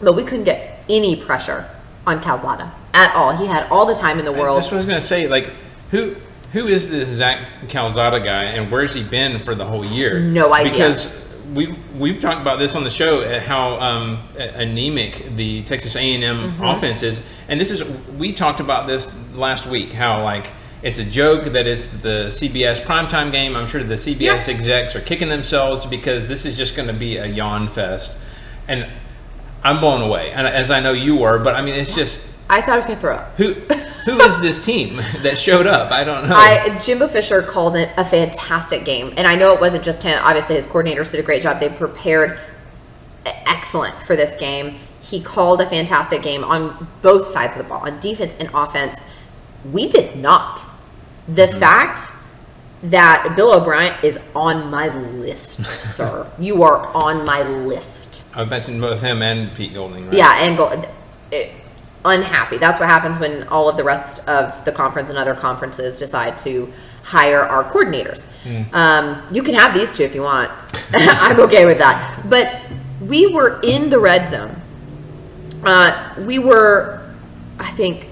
but we couldn't get any pressure on Calzada at all. He had all the time in the world. That's what I was going to say. Like, who is this Zach Calzada guy, and where's he been for the whole year? No idea. Because we've talked about this on the show, how anemic the Texas A&M offense is, and we talked about this last week, how like it's a joke that it's the CBS primetime game. I'm sure the CBS execs are kicking themselves because this is just going to be a yawn fest, and I'm blown away, and as I know you were, but I mean it's just. I thought I was going to throw up. Who is this team that showed up? I don't know. Jimbo Fisher called it a fantastic game. And I know it wasn't just him. Obviously, his coordinators did a great job. They prepared excellent for this game. He called a fantastic game on both sides of the ball, on defense and offense. We did not. The fact that Bill O'Brien is on my list, sir. You are on my list. I mentioned both him and Pete Golding, right? Yeah, and unhappy. That's what happens when all of the rest of the conference and other conferences decide to hire our coordinators. You can have these two if you want. I'm okay with that. But we were in the red zone. We were, I think,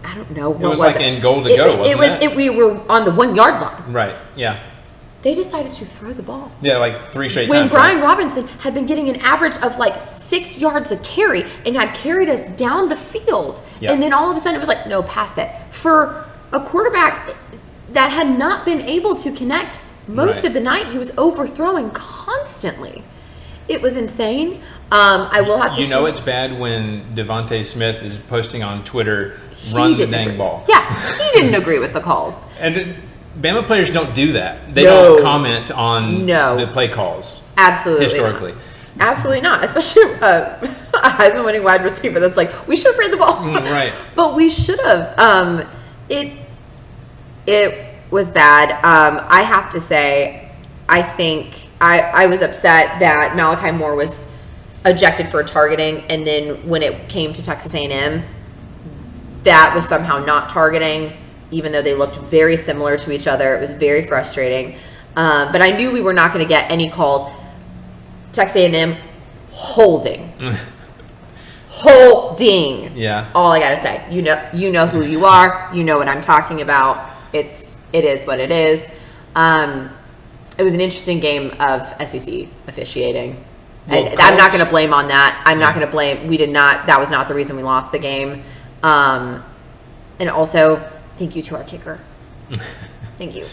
I don't know. It was like in goal to go, wasn't it? We were on the 1 yard line. Right, yeah. They decided to throw the ball. Yeah, like 3 straight times. When Brian Robinson had been getting an average of like 6 yards a carry and had carried us down the field. Yeah. And then all of a sudden it was like, no, pass it. For a quarterback that had not been able to connect most of the night, he was overthrowing constantly. It was insane. I will have to You know it's bad when Devontae Smith is posting on Twitter, run the dang ball. Yeah, he didn't agree with the calls. And Bama players don't do that. They don't comment on the play calls. Absolutely historically. Not. Absolutely not. Especially a Heisman-winning wide receiver that's like, we should have ran the ball. Right. But we should have. It was bad. I have to say, I think I was upset that Malachi Moore was ejected for targeting, and then when it came to Texas A&M, that was somehow not targeting, even though they looked very similar to each other. It was very frustrating. But I knew we were not going to get any calls. Texas A&M, holding. Holding. Yeah. All I got to say. You know who you are. You know what I'm talking about. It is what it is. It was an interesting game of SEC officiating. And I'm not going to blame on that. I'm not going to blame. We did not. That was not the reason we lost the game. And also, thank you to our kicker. Thank you.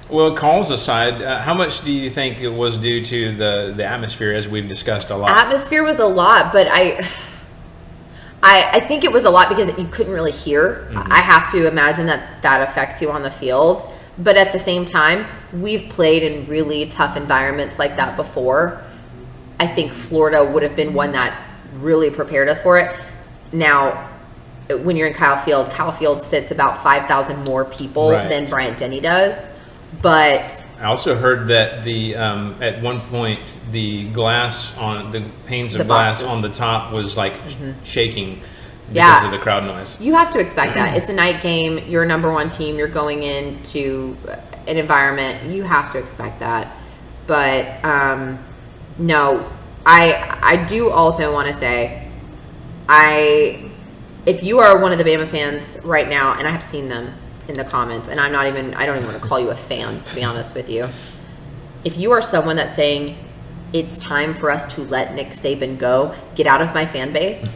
Well, calls aside, how much do you think it was due to the atmosphere, as we've discussed a lot? Atmosphere was a lot, but I think it was a lot because you couldn't really hear. I have to imagine that affects you on the field. But at the same time, we've played in really tough environments like that before. I think Florida would have been one that really prepared us for it. Now, when you're in Kyle Field sits about 5,000 more people than Bryant-Denny does. But I also heard that the at one point the glass on the panes of glass on the top was like shaking because of the crowd noise. You have to expect that. It's a night game. You're a #1 team. You're going into an environment. You have to expect that. But no, I do also want to say, if you are one of the Bama fans right now, and I have seen them in the comments, and I don't even want to call you a fan, to be honest with you. If you are someone that's saying it's time for us to let Nick Saban go, get out of my fan base.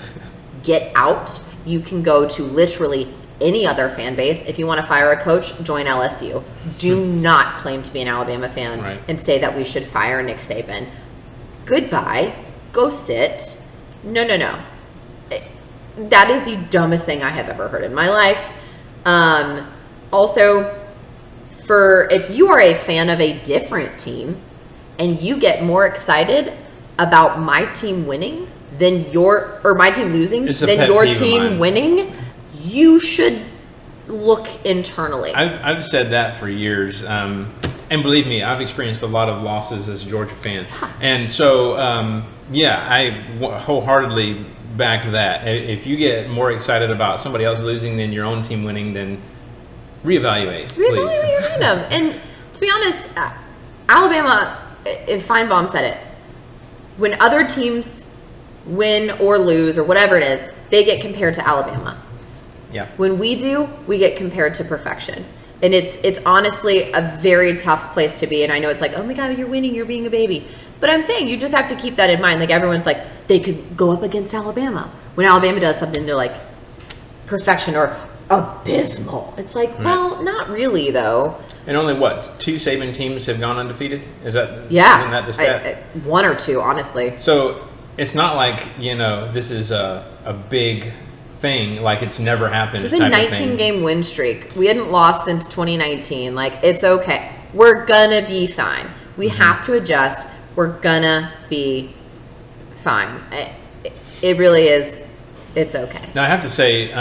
Get out. You can go to literally any other fan base. If you want to fire a coach, join LSU. Do not claim to be an Alabama fan and say that we should fire Nick Saban. Goodbye. Go sit. No. That is the dumbest thing I have ever heard in my life. Also, if you are a fan of a different team and you get more excited about my team winning than my team losing than your team winning, you should look internally. I've said that for years. And believe me, I've experienced a lot of losses as a Georgia fan. And so, I wholehearedly back that. If you get more excited about somebody else losing than your own team winning, then reevaluate, please. Reevaluate them. And to be honest, Alabama, if Feinbaum said it, when other teams win or lose or whatever it is, they get compared to Alabama. Yeah. When we do, we get compared to perfection. And it's honestly a very tough place to be. And I know it's like, oh my God, you're winning, you're being a baby. But I'm saying you just have to keep that in mind. Like, everyone's like, they could go up against Alabama. When Alabama does something, they're like, perfection or abysmal. It's like, well, not really, though. And only, 2 Saban teams have gone undefeated? Isn't that the stat? 1 or 2, honestly. So it's not like, this is a big thing, like it's never happened. It was a 19-game win streak. We hadn't lost since 2019. Like, it's okay. We're gonna be fine. We have to adjust. We're gonna be fine. It really is. It's okay. Now, I have to say,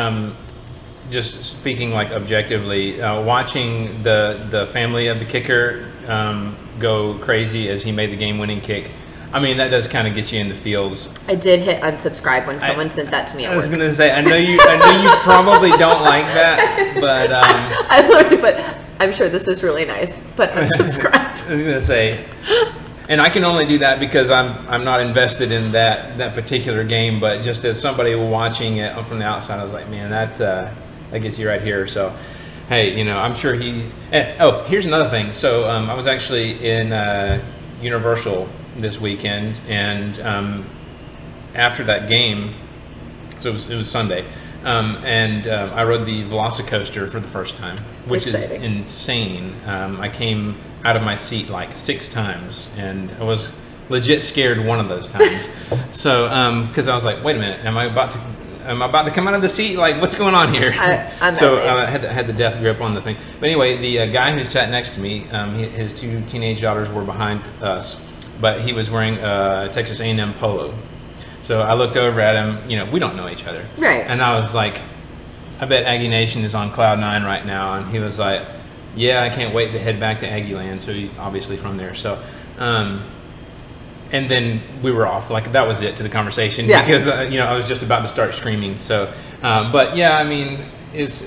just speaking like objectively, watching the family of the kicker go crazy as he made the game-winning kick, I mean, that does kind of get you in the feels. I did hit unsubscribe when someone sent that to me at work. I was going to say, I know you probably don't like that, but I literally put, I'm sure this is really nice, but unsubscribe. I was going to say, and I can only do that because I'm not invested in that particular game, but just as somebody watching it from the outside, I was like, man, that gets you right here. So, hey, I'm sure here's another thing. So I was actually in Universal this weekend, and after that game, so it was Sunday, and I rode the Velocicoaster for the first time, which is insane. I came out of my seat like 6 times, and I was legit scared one of those times. So because I was like, wait a minute, am I about to come out of the seat? Like, what's going on here? So I had the death grip on the thing. But anyway, the guy who sat next to me, his 2 teenage daughters were behind us, but he was wearing a Texas A&M polo. So I looked over at him. We don't know each other. Right. And I was like, I bet Aggie Nation is on cloud 9 right now. And he was like, yeah, I can't wait to head back to Aggie Land. So he's obviously from there. So, and then we were off. Like, that was it to the conversation, because I was just about to start screaming. So, but yeah, I mean, it's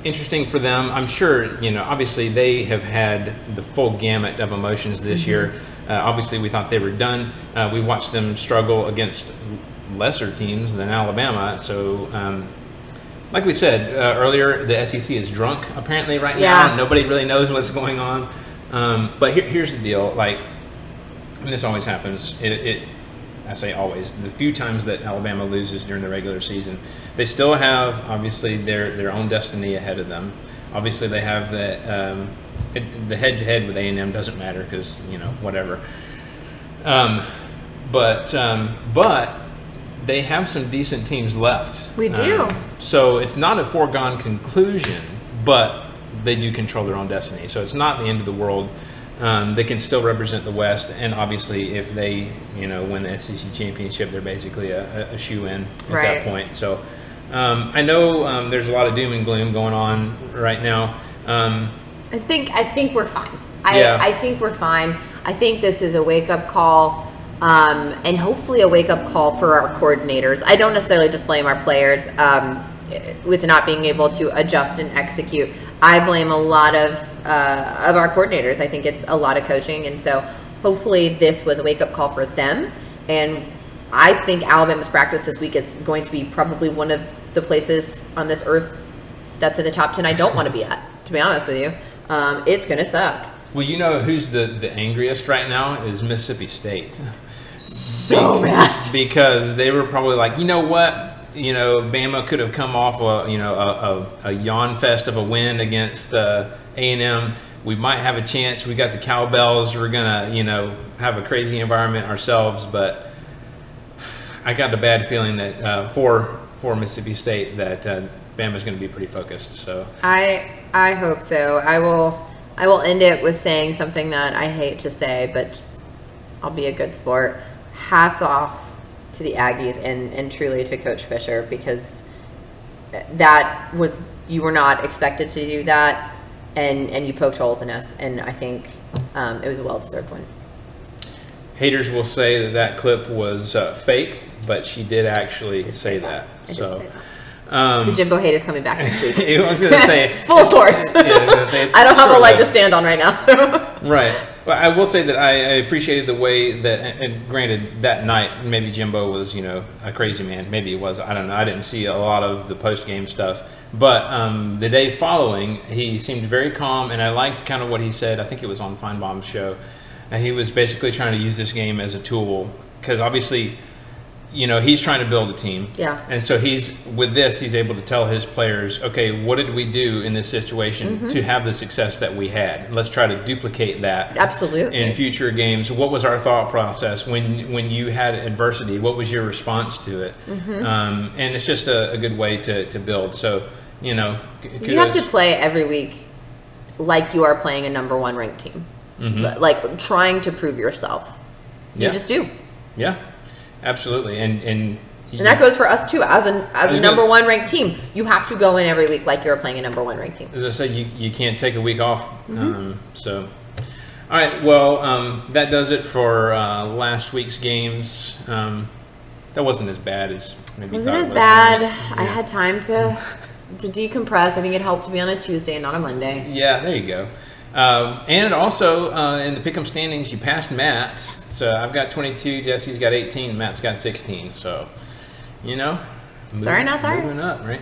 interesting for them. I'm sure obviously they have had the full gamut of emotions this year. Obviously, we thought they were done. We watched them struggle against lesser teams than Alabama. So, like we said earlier, the SEC is drunk apparently right now. Nobody really knows what's going on. But here's the deal: like, and this always happens. I say always. The few times that Alabama loses during the regular season, they still have obviously their own destiny ahead of them. Obviously, they have the head-to-head with A&M doesn't matter because whatever. But they have some decent teams left. We do. So it's not a foregone conclusion, but they do control their own destiny. So it's not the end of the world. They can still represent the West, and obviously, if they win the SEC championship, they're basically a shoe-in at that point. So I know there's a lot of doom and gloom going on right now. I think we're fine. I think we're fine. I think this is a wake-up call, and hopefully a wake-up call for our coordinators. I don't necessarily just blame our players with not being able to adjust and execute. I blame a lot of our coordinators. I think it's a lot of coaching, and so hopefully this was a wake-up call for them. And I think Alabama's practice this week is going to be probably one of the places on this earth that's in the top 10 I don't want to be at, to be honest with you. It's going to suck. Well, who's the angriest right now is Mississippi State. So mad. Because they were probably like, you know what? Bama could have come off a yawn fest of a win against A&M. We might have a chance. We got the cowbells. We're going to, have a crazy environment ourselves. But I got the bad feeling that for Mississippi State that Bama's going to be pretty focused. So I hope so. I will end it with saying something that I hate to say, but just I'll be a good sport. Hats off to the Aggies and truly to Coach Fisher, because you were not expected to do that, and you poked holes in us, and I think it was a well-deserved win. Haters will say that clip was fake, but she did actually say that. The Jimbo hate is coming back next week. I was going to say full force. I don't have a leg to stand on right now. So right. But I will say that I appreciated the way that, and granted, that night maybe Jimbo was a crazy man. Maybe he was. I don't know. I didn't see a lot of the post game stuff. But the day following, he seemed very calm, and I liked kind of what he said. I think it was on Feinbaum's show. He was basically trying to use this game as a tool because obviously, he's trying to build a team. Yeah. And so he's able to tell his players, okay, what did we do in this situation to have the success that we had? Let's try to duplicate that. Absolutely. In future games. What was our thought process when you had adversity? What was your response to it? And it's just a good way to build. So, you have to play every week like you are playing a #1 ranked team. Like trying to prove yourself. You just do. Yeah. Absolutely, and that goes for us too. As a #1 ranked team, you have to go in every week like you're playing a #1 ranked team. As I say, you can't take a week off. So, all right. Well, that does it for last week's games. That wasn't as bad as maybe. Wasn't as bad. I had time to decompress. I think it helped to be on a Tuesday and not a Monday. Yeah, there you go. And also in the pick'em standings, you passed Matt. So I've got 22, Jessi's got 18, Matt's got 16. So, moving up, right?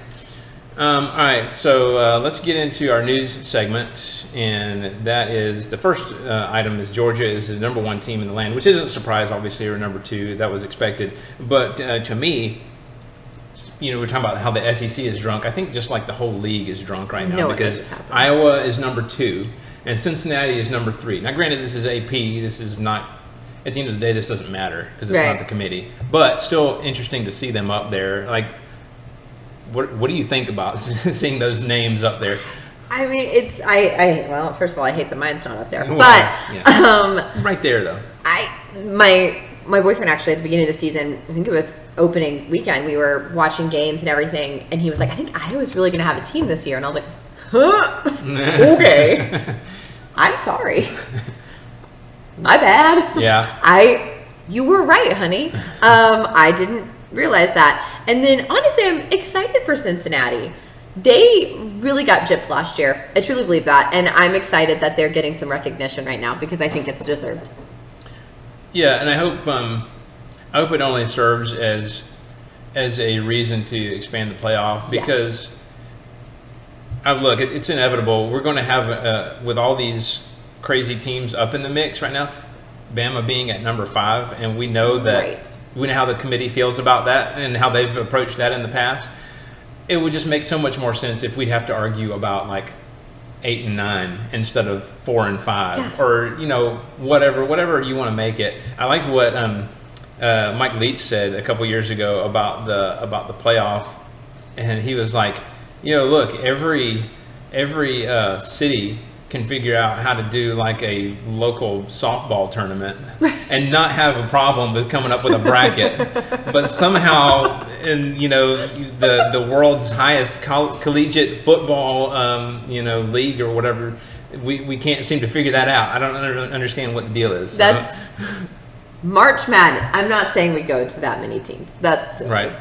All right, so let's get into our news segment, and that is the first item is Georgia is the #1 team in the land, which isn't a surprise, obviously, or #2. That was expected. But to me, we're talking about how the SEC is drunk. I think just like the whole league is drunk right now because Iowa is #2 and Cincinnati is #3. Now, granted, this is AP. This is not. At the end of the day, this doesn't matter because it's not the committee. But still interesting to see them up there. Like, what do you think about seeing those names up there? I mean, well, first of all, I hate that mine's not up there. But right there though. My boyfriend actually at the beginning of the season, I think it was opening weekend, we were watching games and everything, and he was like, I think Iowa's really going to have a team this year. And I was like, huh? Okay. I'm sorry. My bad. Yeah. You were right, honey. I didn't realize that. And then honestly, I'm excited for Cincinnati. They really got gypped last year. I truly believe that. And I'm excited that they're getting some recognition right now because I think it's deserved. Yeah, and I hope it only serves as a reason to expand the playoff because look, it's inevitable. We're going to have with all these crazy teams up in the mix right now, Bama being at number 5, and we know that we know how the committee feels about that and how they've approached that in the past. It would just make so much more sense if we'd have to argue about like 8 and 9 instead of 4 and 5, or whatever you want to make it. I liked what Mike Leach said a couple years ago about the playoff, and he was like, look, every city can figure out how to do like a local softball tournament and not have a problem with coming up with a bracket. But somehow in the world's highest collegiate football league or whatever, we can't seem to figure that out. I don't understand what the deal is. That's March Madness. I'm not saying we go to that many teams. That's right.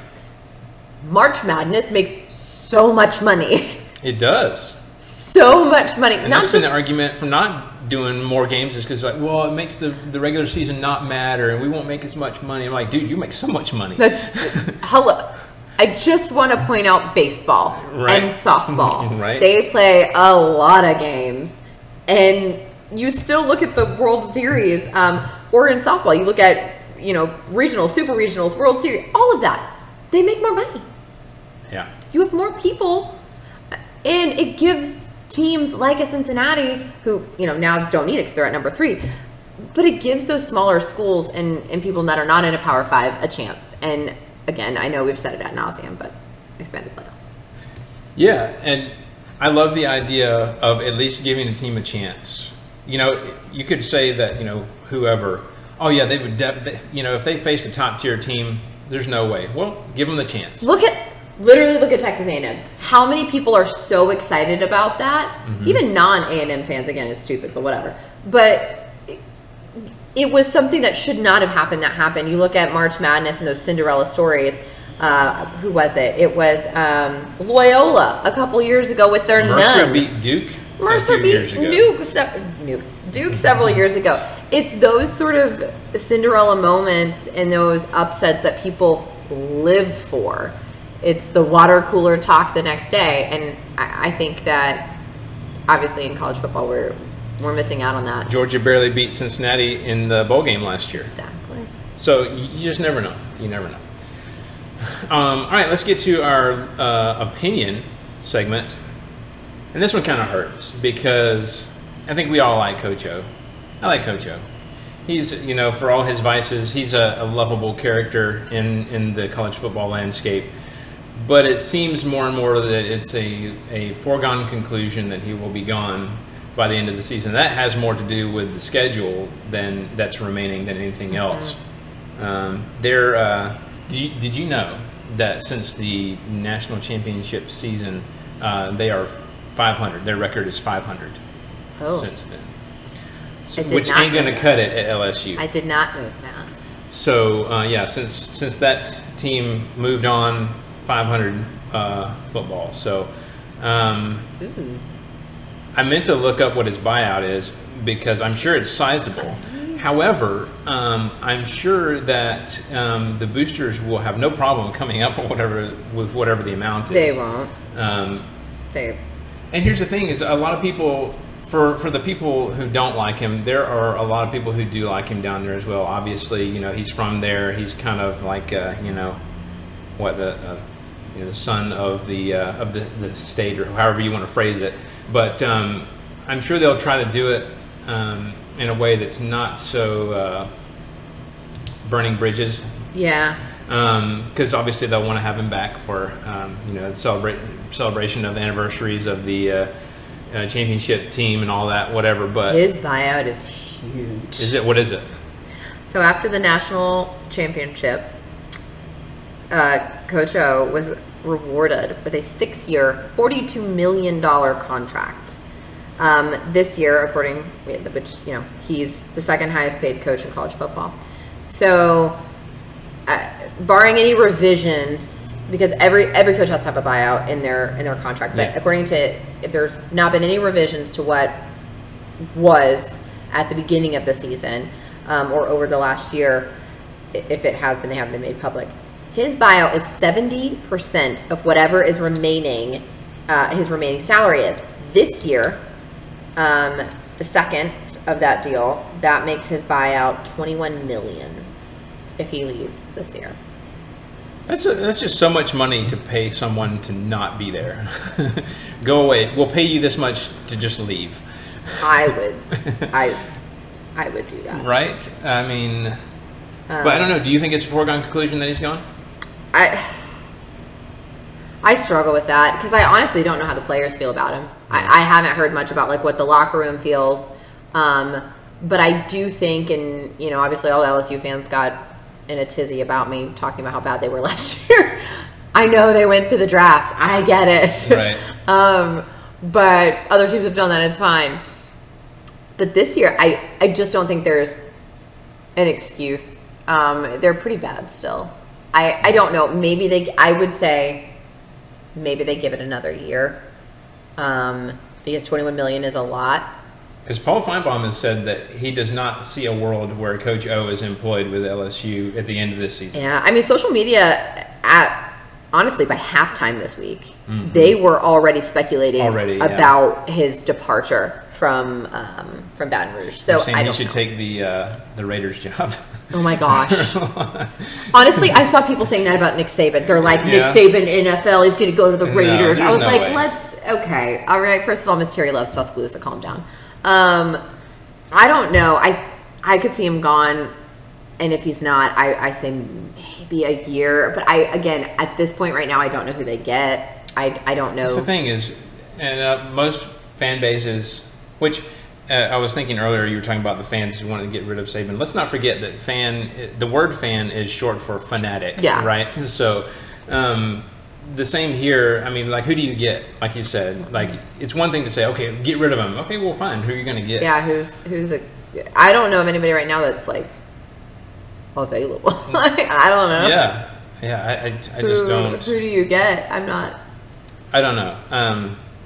March Madness makes so much money. It does. So much money. And that's been the argument for not doing more games, is because it makes the regular season not matter and we won't make as much money. I'm like, dude, you make so much money. That's hello. I just want to point out baseball and softball. Right. They play a lot of games, and you still look at the World Series, or in softball, you look at regionals, super regionals, World Series, all of that. They make more money. Yeah. You have more people. And it gives teams like a Cincinnati, who now don't need it because they're at number 3, but it gives those smaller schools and people that are not in a Power 5 a chance. And again, I know we've said it ad nauseum, but expand the playoff. Yeah, and I love the idea of at least giving a team a chance. You could say that whoever, they would if they faced a top tier team, there's no way. Well, give them the chance. Literally look at Texas A&M. How many people are so excited about that? Mm-hmm. Even non-A&M fans, again, it's stupid, but whatever. But it was something that should not have happened that happened. You look at March Madness and those Cinderella stories. Who was it? It was Loyola a couple years ago with their Mercer beat Duke. Mercer beat Duke several years ago. It's those sort of Cinderella moments and those upsets that people live for. It's the water cooler talk the next day, and I think that obviously in college football we're missing out on that. Georgia barely beat Cincinnati in the bowl game last year. Exactly. So you just never know. You never know. All right, let's get to our opinion segment, and this one kind of hurts because I think we all like Coach O. I like Coach O. He's, for all his vices, he's a lovable character in the college football landscape. But it seems more and more that it's a foregone conclusion that he will be gone by the end of the season. That has more to do with the schedule that's remaining than anything else. Did you know that since the national championship season, they are 500? Their record is 500 since then. Which ain't going to cut it at LSU. I did not know that. So, since that team moved on, 500 football. So I meant to look up what his buyout is because I'm sure it's sizable. However, I'm sure that the boosters will have no problem coming up with whatever the amount is. They won't. And here's the thing: is a lot of people, for the people who don't like him, there are a lot of people who do like him down there as well. Obviously, he's from there. He's kind of like the son of the state, or however you want to phrase it. But I'm sure they'll try to do it in a way that's not so burning bridges. Yeah. Because obviously they'll want to have him back for celebration of the anniversaries of the championship team and all that, whatever. But his buyout is huge. Is it? What is it? So after the national championship, Coach O was rewarded with a 6-year, $42 million contract. This year, he's the second highest paid coach in college football. So, barring any revisions, because every coach has to have a buyout in their contract, but according to, if there's not been any revisions to what was at the beginning of the season, or over the last year, if it has been, they haven't been made public. His buyout is 70% of whatever is remaining, his remaining salary is. This year, the second of that deal, that makes his buyout $21 million if he leaves this year. That's just so much money to pay someone to not be there. Go away. We'll pay you this much to just leave. I would do that. Right? I mean, but I don't know. Do you think it's a foregone conclusion that he's gone? I struggle with that because I honestly don't know how the players feel about him. I haven't heard much about like what the locker room feels. But I do think, and you know, obviously all LSU fans got in a tizzy about me talking about how bad they were last year. I know they went to the draft. I get it. Right. But other teams have done that. It's fine. But this year, I just don't think there's an excuse. They're pretty bad still. I don't know. Maybe I would say maybe they give it another year. Because $21 million is a lot. Because Paul Feinbaum has said that he does not see a world where Coach O is employed with LSU at the end of this season. Yeah, I mean, social media honestly, by halftime this week, they were already speculating about his departure from Baton Rouge. So I don't know. He should take the Raiders job. Oh my gosh. Honestly, I saw people saying that about Nick Saban. They're like, Nick Saban, NFL, he's going to go to the Raiders. I was like, okay. All right. First of all, Miss Terry loves Tuscaloosa. Calm down. I don't know. I could see him gone. And if he's not, I say maybe a year. But again, at this point right now, I don't know who they get. I don't know. That's the thing is, and most fan bases, which I was thinking earlier, you were talking about the fans who wanted to get rid of Saban. Let's not forget that the word fan is short for fanatic, right? So the same here. I mean, like, who do you get? Like you said, like, it's one thing to say, okay, get rid of him. Okay, well, fine. Who are you going to get? Yeah, I don't know of anybody right now that's like available. Like, I don't know. Yeah. I just don't. Who do you get? I don't know.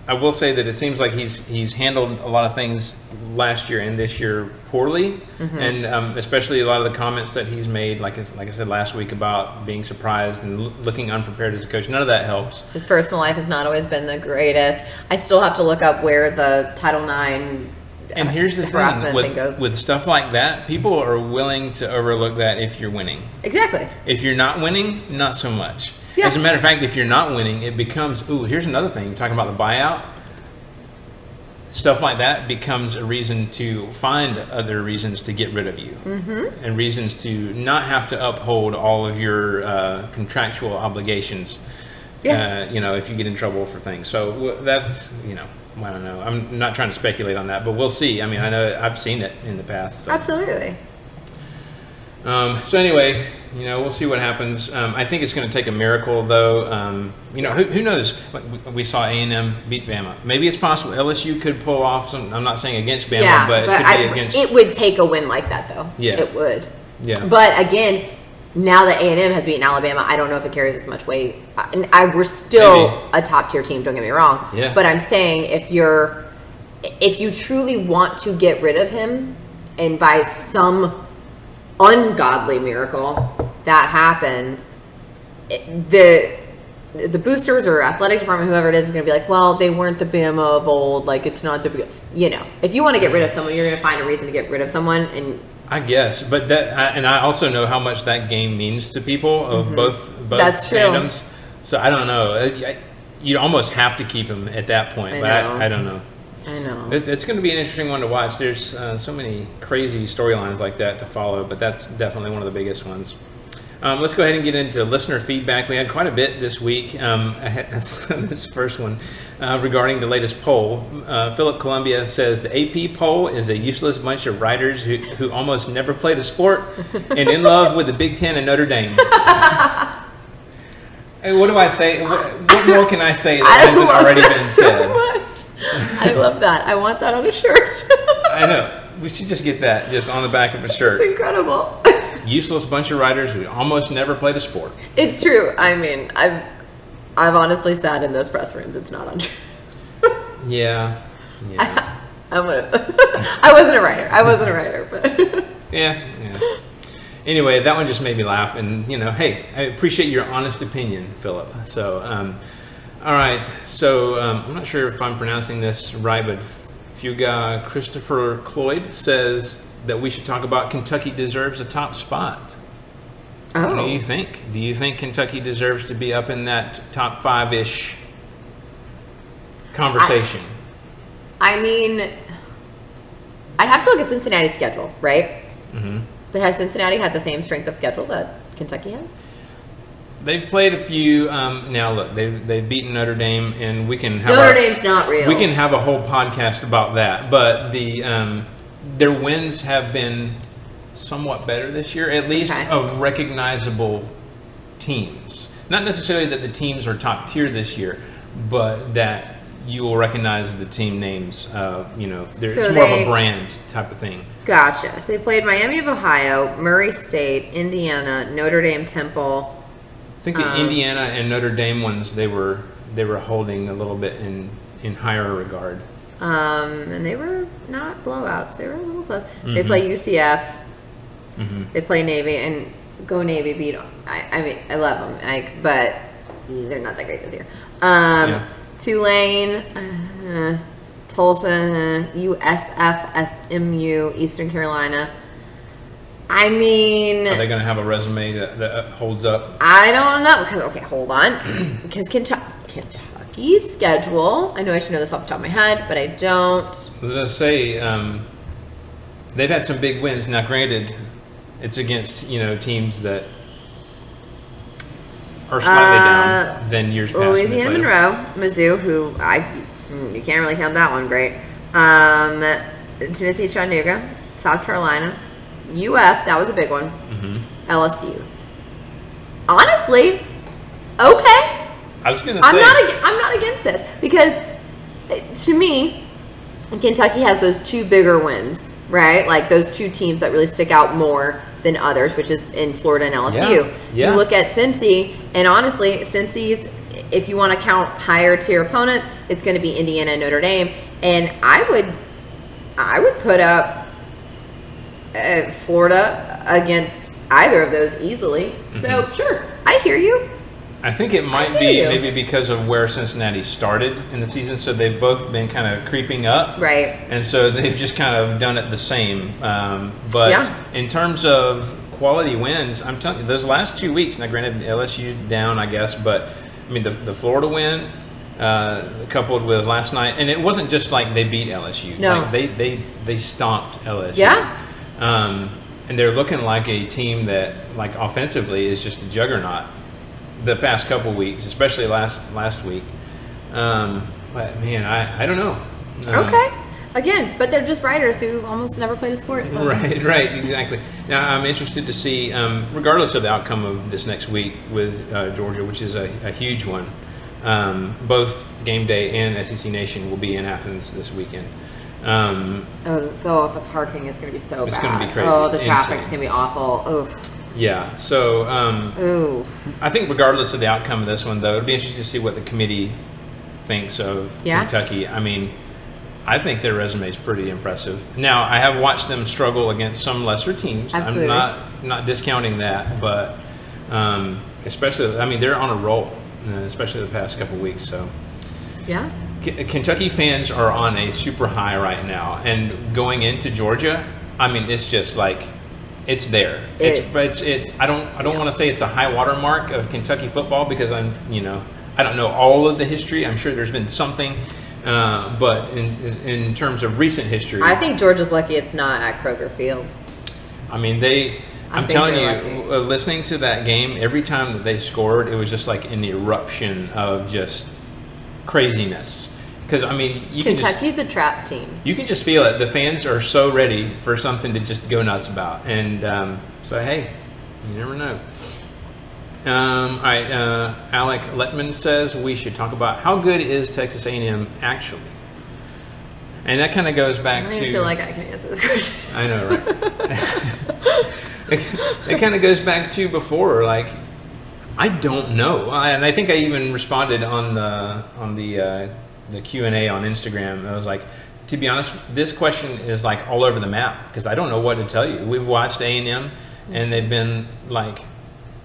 I will say that it seems like he's handled a lot of things last year and this year poorly, and especially a lot of the comments that he's made, like I said last week, about being surprised and looking unprepared as a coach. None of that helps. His personal life has not always been the greatest. I still have to look up where the Title IX and here's the thing with stuff like that, people are willing to overlook that if you're winning. Exactly. If you're not winning, not so much. Yeah. As a matter of fact, if you're not winning, it becomes, ooh, here's another thing. You're talking about the buyout. Stuff like that becomes a reason to find other reasons to get rid of you. And reasons to not have to uphold all of your contractual obligations, you know, if you get in trouble for things. So that's, you know, I don't know. I'm not trying to speculate on that, but we'll see. I mean, I know I've seen it in the past. So. Absolutely. So anyway, you know, we'll see what happens. I think it's going to take a miracle, though. You know, who knows? We saw A&M beat Bama. Maybe it's possible LSU could pull off some. I'm not saying against Bama, but it could be against. It would take a win like that, though. Yeah, it would. Yeah. But again, now that A&M has beaten Alabama, I don't know if it carries as much weight. And we're still a top tier team. Don't get me wrong. Yeah. But I'm saying if you truly want to get rid of him, and by some ungodly miracle that happens, the boosters or athletic department, whoever it is going to be like, well, they weren't the Bama of old, like, it's not the, you know, if you want to get rid of someone, you're going to find a reason to get rid of someone. And I guess, but and I also know how much that game means to people of both That's fandoms. True. So I don't know. You almost have to keep him at that point, but I don't know. I know. It's going to be an interesting one to watch. There's so many crazy storylines like that to follow, but that's definitely one of the biggest ones. Let's go ahead and get into listener feedback. We had quite a bit this week. This first one regarding the latest poll. Philip Columbia says the AP poll is a useless bunch of writers who almost never played a sport and in love with the Big Ten and Notre Dame. Hey, what do I say? What more can I say that hasn't already been said? I love that. I want that on a shirt. I know. We should just get that just on the back of a shirt. It's incredible. Useless bunch of writers who almost never played a sport. It's true. I mean, I've honestly sat in those press rooms. It's not untrue. Yeah. I wasn't a writer. But yeah. Anyway, that one just made me laugh, and you know, hey, I appreciate your honest opinion, Philip. So, all right. So I'm not sure if I'm pronouncing this right, but If you got Christopher Cloyd says that we should talk about Kentucky deserves a top spot. Oh. What do you think? Do you think Kentucky deserves to be up in that top 5-ish conversation? I mean, I'd have to look at Cincinnati's schedule, right? Mm-hmm. But has Cincinnati had the same strength of schedule that Kentucky has? They've played a few. Now look, they've beaten Notre Dame, and we can have Notre Dame's not real. We can have a whole podcast about that. But their wins have been somewhat better this year, at least of recognizable teams. Not necessarily that the teams are top tier this year, but that you will recognize the team names. It's more of a brand type of thing. Gotcha. So they played Miami of Ohio, Murray State, Indiana, Notre Dame, Temple. I think the Indiana and Notre Dame ones they were holding a little bit in higher regard. And they were not blowouts. They were a little close. Mm-hmm. They play UCF. Mm-hmm. They play Navy, and go Navy beat. I mean, I love them, but they're not that great this year. Tulane, Tulsa, USF, SMU, Eastern Carolina. I mean, are they going to have a resume that holds up? I don't know. Because hold on, because Kentucky's schedule. I know I should know this off the top of my head, but I don't. I was going to say they've had some big wins. Now, granted, it's against teams that are slightly down than years past. Louisiana Monroe, Mizzou, who you can't really count that one great. Tennessee Chattanooga, South Carolina, UF, that was a big one. Mm-hmm. LSU. Honestly, okay. I was going to say I'm not against this because to me, Kentucky has those two bigger wins, right? Like those two teams that really stick out more than others, which is in Florida and LSU. Yeah. You look at Cincy, and honestly, Cincy's, if you want to count higher tier opponents, it's going to be Indiana and Notre Dame. And I would put up Florida against either of those easily. Mm-hmm. So sure, I hear you. I think it might be maybe because of where Cincinnati started in the season, so they've both been kind of creeping up, right? And so they've just kind of done it the same. But in terms of quality wins, I'm telling you, those last 2 weeks. Now, granted, LSU down, I guess, but I mean the Florida win coupled with last night, and it wasn't just like they beat LSU. No, like they stomped LSU. Yeah. And they're looking like a team that, like, offensively is just a juggernaut. The past couple weeks, especially last week, but man, I don't know. Okay, again, but they're just writers who almost never played a sport. So. Right, exactly. Now I'm interested to see, regardless of the outcome of this next week with Georgia, which is a huge one. Both Game Day and SEC Nation will be in Athens this weekend. The parking is going to be so bad. It's going to be crazy. Oh, the traffic's going to be awful. Oof. Yeah, so I think regardless of the outcome of this one, though, it'd be interesting to see what the committee thinks of Kentucky. I mean, I think their resume is pretty impressive. Now, I have watched them struggle against some lesser teams. Absolutely. I'm not discounting that, but especially, I mean, they're on a roll, especially the past couple of weeks. So, yeah. Kentucky fans are on a super high right now, and going into Georgia, I mean, it's just like. It's there. It's. I don't want to say it's a high water mark of Kentucky football because I don't know all of the history. I'm sure there's been something, but in terms of recent history, I think Georgia's lucky it's not at Kroger Field. I mean, I'm telling you, listening to that game, every time that they scored, it was just like an eruption of just craziness. Because, I mean, Kentucky's a trap team. You can just feel it. The fans are so ready for something to just go nuts about. And so, hey, you never know. All right, Alec Letman says we should talk about how good is Texas A&M actually. And that kind of goes back to... I feel like I can answer this question. I know, right? It kind of goes back to before, like, I don't know. And I think I even responded on the Q&A on Instagram. I was like, to be honest, this question is like all over the map because I don't know what to tell you. We've watched A&M and they've been like,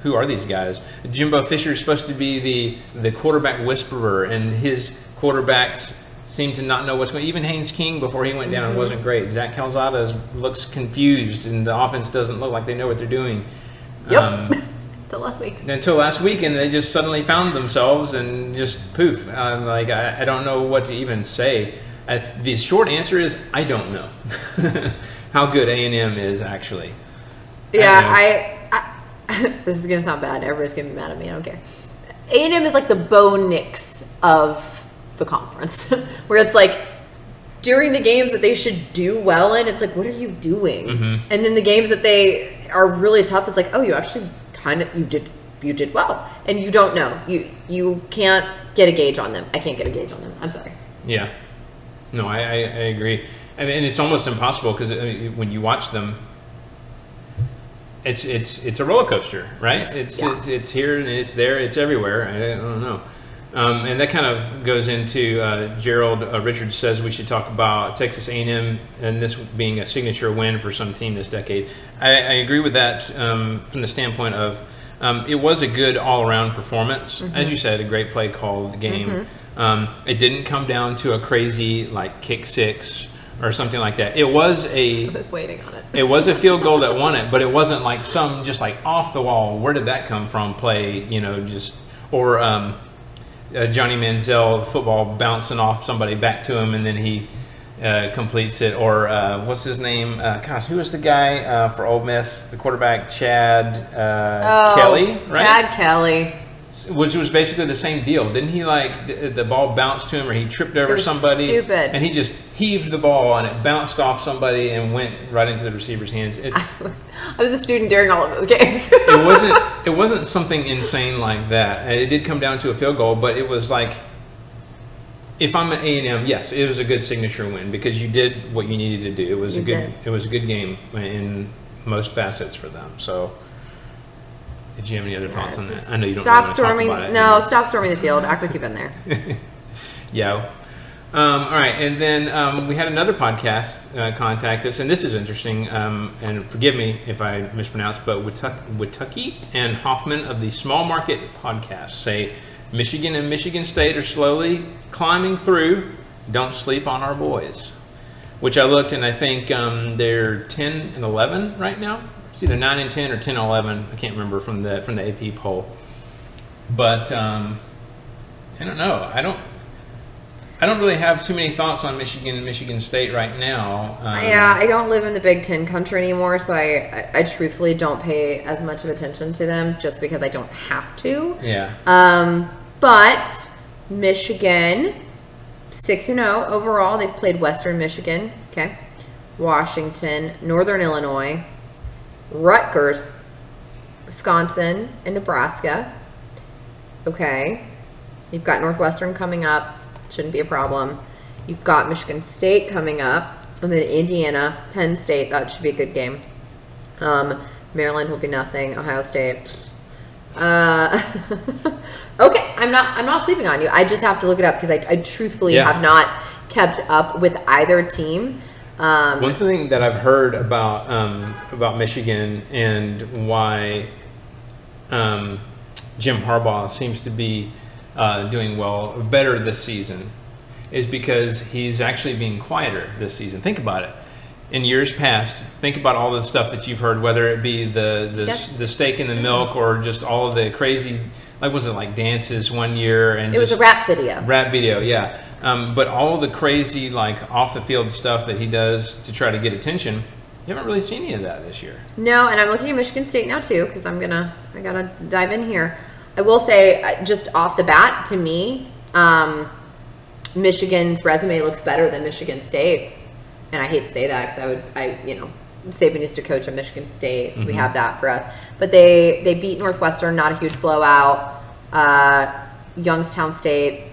who are these guys? Jimbo Fisher is supposed to be the quarterback whisperer, and his quarterbacks seem to not know what's going on. Even Haynes King, before he went down, wasn't great. Zach Calzada looks confused, and the offense doesn't look like they know what they're doing. Yep. Until last week. Until last week, and they just suddenly found themselves and just poof. Like, I don't know what to even say. The short answer is I don't know how good A&M is actually. Yeah, this is going to sound bad. Everybody's going to be mad at me. I don't care. A&M is like the Bo Nix of the conference, where it's like during the games that they should do well in, it's like, what are you doing? And then the games that they are really tough, it's like, oh, you actually you did well, and you don't know. You can't get a gauge on them. I can't get a gauge on them. I'm sorry. Yeah, no, I agree. I mean, it's almost impossible because when you watch them, it's a roller coaster, right? It's here and it's there, it's everywhere. I don't know. And that kind of goes into Gerald Richards says we should talk about Texas A&M and this being a signature win for some team this decade. I agree with that from the standpoint of it was a good all-around performance. As you said, a great play called game. It didn't come down to a crazy like kick six or something like that. I was waiting on it. It was a field goal that won it, but it wasn't like some just like off the wall, where did that come from play, or Johnny Manziel football bouncing off somebody back to him and then he completes it, or what's his name? Who was the guy for Ole Miss? The quarterback, Chad Kelly, right? Chad Kelly. Which was basically the same deal. Didn't he the ball bounced to him, or he tripped over somebody? Stupid. And he just heaved the ball and it bounced off somebody and went right into the receiver's hands. I was a student during all of those games. It wasn't something insane like that. It did come down to a field goal, but it was like, if I'm at A&M, yes, it was a good signature win because you did what you needed to do. It was a good game in most facets for them. So. Did you have any other thoughts on that? I know you don't really want to talk about it. No, stop storming the field. Act like you've been there. Yeah. All right. And then we had another podcast contact us, and this is interesting. And forgive me if I mispronounce, but Witucky and Hoffman of the Small Market Podcast say Michigan and Michigan State are slowly climbing through. Don't sleep on our boys. Which I looked, and I think they're 10 and 11 right now. It's either 9 and 10 or 10 and 11. I can't remember from the AP poll. But I don't know. I don't really have too many thoughts on Michigan and Michigan State right now. I don't live in the Big Ten country anymore, so I truthfully don't pay as much of attention to them just because I don't have to. Yeah. But Michigan, 6-0 overall. They've played Western Michigan, okay, Washington, Northern Illinois, Rutgers, Wisconsin, and Nebraska. Okay. You've got Northwestern coming up. Shouldn't be a problem. You've got Michigan State coming up. And then Indiana, Penn State. That should be a good game. Maryland will be nothing. Ohio State. Okay. I'm not sleeping on you. I just have to look it up because I truthfully have not kept up with either team. One thing that I've heard about Michigan and why Jim Harbaugh seems to be doing better this season is because he's actually being quieter this season. Think about it. In years past, think about all the stuff that you've heard, whether it be the steak and the milk or just all of the crazy, was it like dances one year? And it was a rap video. Rap video, yeah. But all the crazy, off the field stuff that he does to try to get attention, you haven't really seen any of that this year. No, and I'm looking at Michigan State now too because I gotta dive in here. I will say, just off the bat, to me, Michigan's resume looks better than Michigan State's, and I hate to say that because Saban used to coach at Michigan State, so we have that for us. But they beat Northwestern, not a huge blowout. Youngstown State.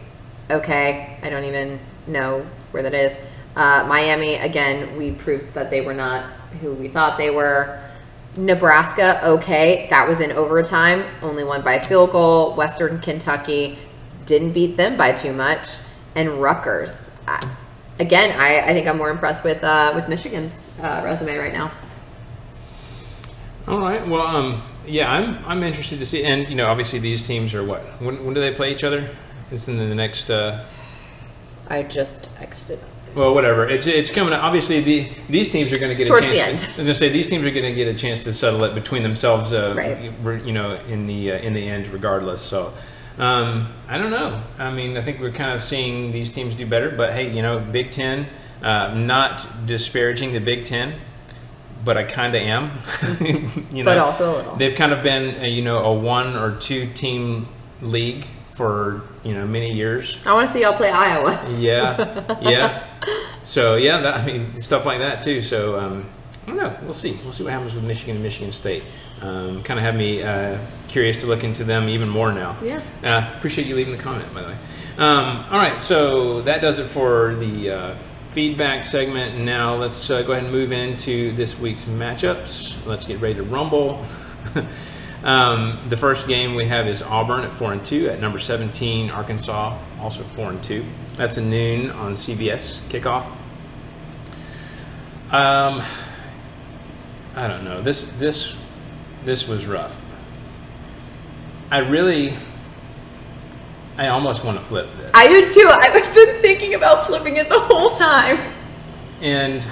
Okay, I don't even know where that is. Miami, again, we proved that they were not who we thought they were. Nebraska, okay, that was in overtime, only won by a field goal. Western Kentucky didn't beat them by too much. And Rutgers, again, I think I'm more impressed with Michigan's resume right now. All right, well, yeah, I'm interested to see, and obviously these teams are what? When do they play each other? It's in the next I just exited. Well, whatever. It's coming up. Obviously, these teams are going to get Towards a the chance. end. I was going to say these teams are going to get a chance to settle it between themselves. Right. You know, in the end, regardless. So, I don't know. I mean, I think we're kind of seeing these teams do better. But hey, you know, Big Ten. Not disparaging the Big Ten, but I kind of am. You know, but also a little. They've kind of been, you know, a 1 or 2 team league for, you know, many years. I want to see y'all play Iowa. Yeah, yeah. So yeah, I mean, stuff like that too. So I don't know. We'll see. We'll see what happens with Michigan and Michigan State. Kind of have me curious to look into them even more now. Yeah. Appreciate you leaving the comment, by the way. All right, so that does it for the feedback segment. Now let's go ahead and move into this week's matchups. Let's get ready to rumble. The first game we have is Auburn at 4-2 at number 17, Arkansas, also 4-2. That's a noon on CBS kickoff. I don't know. This was rough. I almost want to flip this. I do too. I've been thinking about flipping it the whole time. And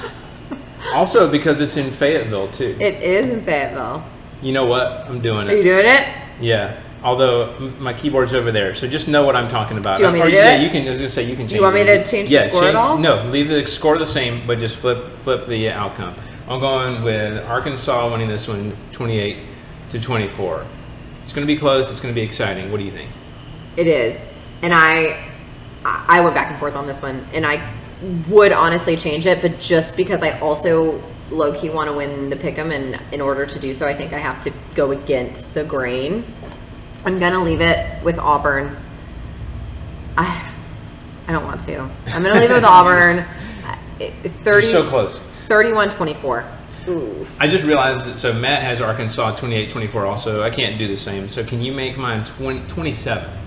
also because it's in Fayetteville too. It is in Fayetteville. You know what? I'm doing it. Are you doing it? Yeah. Although my keyboard's over there, so just know what I'm talking about. Do you want me to do yeah, it? You can. I was gonna say you can change. Do you want me to change the score at all? No, leave the score the same, but just flip the outcome. I'm going with Arkansas winning this one 28-24. It's going to be close. It's going to be exciting. What do you think? It is, and I went back and forth on this one, and I would honestly change it, but just because I also low-key want to win the pick'em, and in order to do so, I think I have to go against the grain. I'm gonna leave it with Auburn. I don't want to. I'm gonna leave it with Auburn. 30. You're so close. 31-24. Ooh. I just realized that, so Matt has Arkansas 28-24 also. I can't do the same. So can you make mine 27?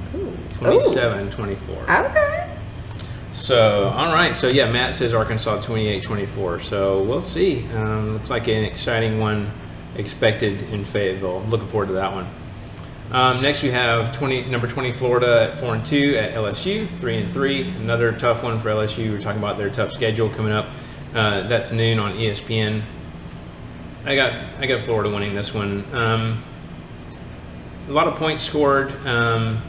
27-24. Okay. So, all right. So, yeah, Matt says Arkansas 28-24. So, we'll see. Looks like an exciting one expected in Fayetteville. Looking forward to that one. Next, we have number 20 Florida at 4-2 at LSU, 3-3. Another tough one for LSU. We're talking about their tough schedule coming up. That's noon on ESPN. I got Florida winning this one. A lot of points scored. I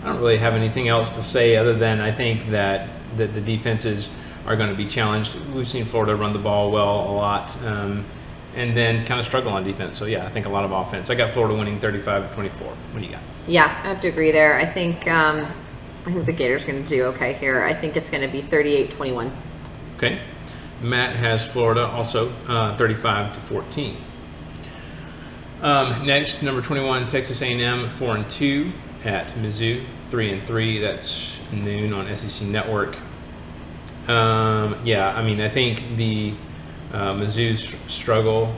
don't really have anything else to say other than I think that the defenses are going to be challenged. We've seen Florida run the ball well a lot, and then kind of struggle on defense. So yeah, I think a lot of offense. I got Florida winning 35-24. What do you got? Yeah, I have to agree there. I think the Gators are going to do okay here. I think it's going to be 38-21. Okay. Matt has Florida also 35-14. Next, number 21 Texas A&M 4-2 at Mizzou, 3-3. That's noon on SEC Network. Yeah, I mean, I think the Mizzou's struggle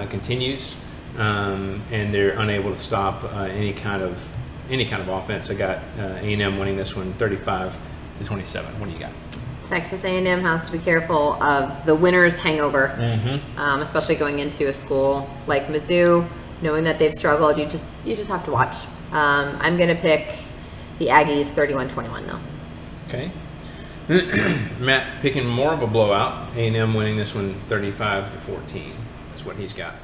continues, and they're unable to stop any kind of offense. I got A&M winning this one 35-27. What do you got? Texas A&M has to be careful of the winner's hangover, especially going into a school like Mizzou, knowing that they've struggled. You just have to watch. I'm going to pick the Aggies 31-21 though. Okay. Matt picking more of a blowout. A&M winning this one 35-14. That's what he's got.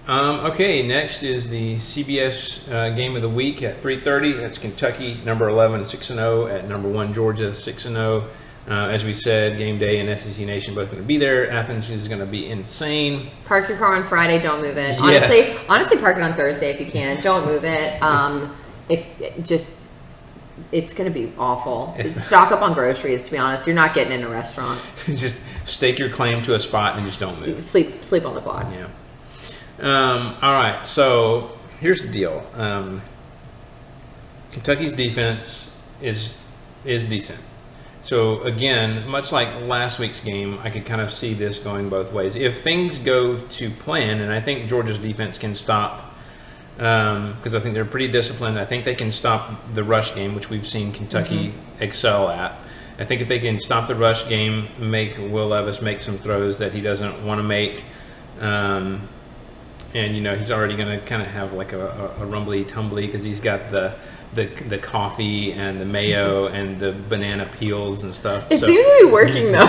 Okay, next is the CBS game of the week at 3:30. That's Kentucky, number 11, 6-0 at number 1, Georgia, 6-0. As we said, game day and SEC Nation both going to be there. Athens is going to be insane. Park your car on Friday. Don't move it. Yeah. Honestly, park it on Thursday if you can. Don't move it. It's going to be awful. Stock up on groceries. To be honest, you're not getting in a restaurant. Just stake your claim to a spot and just don't move. Sleep on the quad. Yeah. All right. So here's the deal. Kentucky's defense is decent. So again, much like last week's game, I could kind of see this going both ways. If things go to plan, and I think Georgia's defense can stop, because I think they're pretty disciplined. I think they can stop the rush game, which we've seen Kentucky excel at. I think if they can stop the rush game, make Will Levis make some throws that he doesn't want to make, and you know he's already going to kind of have like a rumbly tumbly because he's got the the coffee and the mayo and the banana peels and stuff. It seems to be working though.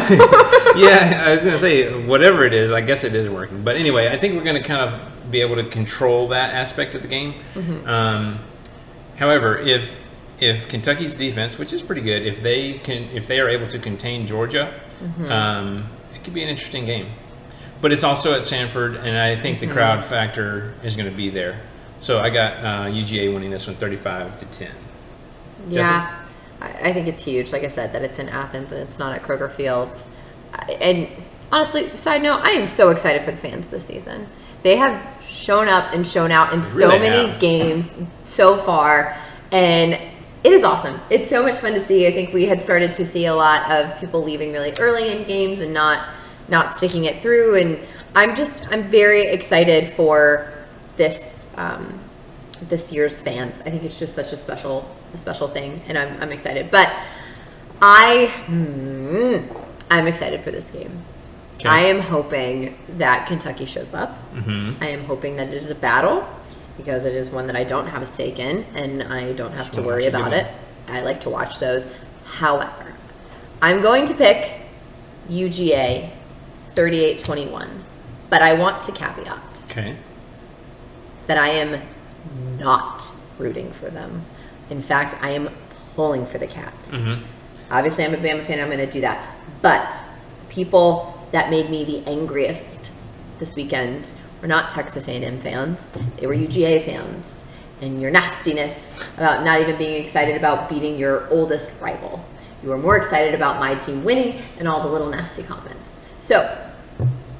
Yeah, I was gonna say whatever it is, I guess it is working. But anyway, I think we're gonna kind of be able to control that aspect of the game. However, if Kentucky's defense, which is pretty good, if they are able to contain Georgia, it could be an interesting game. But it's also at Sanford, and I think the crowd factor is going to be there. So I got UGA winning this one 35-10. Yeah, I think it's huge. Like I said, that it's in Athens and it's not at Kroger Fields. And honestly, side note, I am so excited for the fans this season. They have shown up and shown out in so many games so far, and it is awesome. It's so much fun to see. I think we had started to see a lot of people leaving really early in games and not sticking it through, and I'm very excited for this this year's fans. I think it's just such a special thing, and I'm excited. But I'm excited for this game. Okay. I am hoping that Kentucky shows up. I am hoping that it is a battle, because it is one that I don't have a stake in, and I don't have to worry about it. I like to watch those. However, I'm going to pick UGA 38-21, but I want to caveat that I am not rooting for them. In fact, I am pulling for the Cats. Obviously, I'm a Bama fan. I'm going to do that. But people that made me the angriest this weekend were not Texas A&M fans. They were UGA fans. And your nastiness about not even being excited about beating your oldest rival. You were more excited about my team winning and all the little nasty comments. So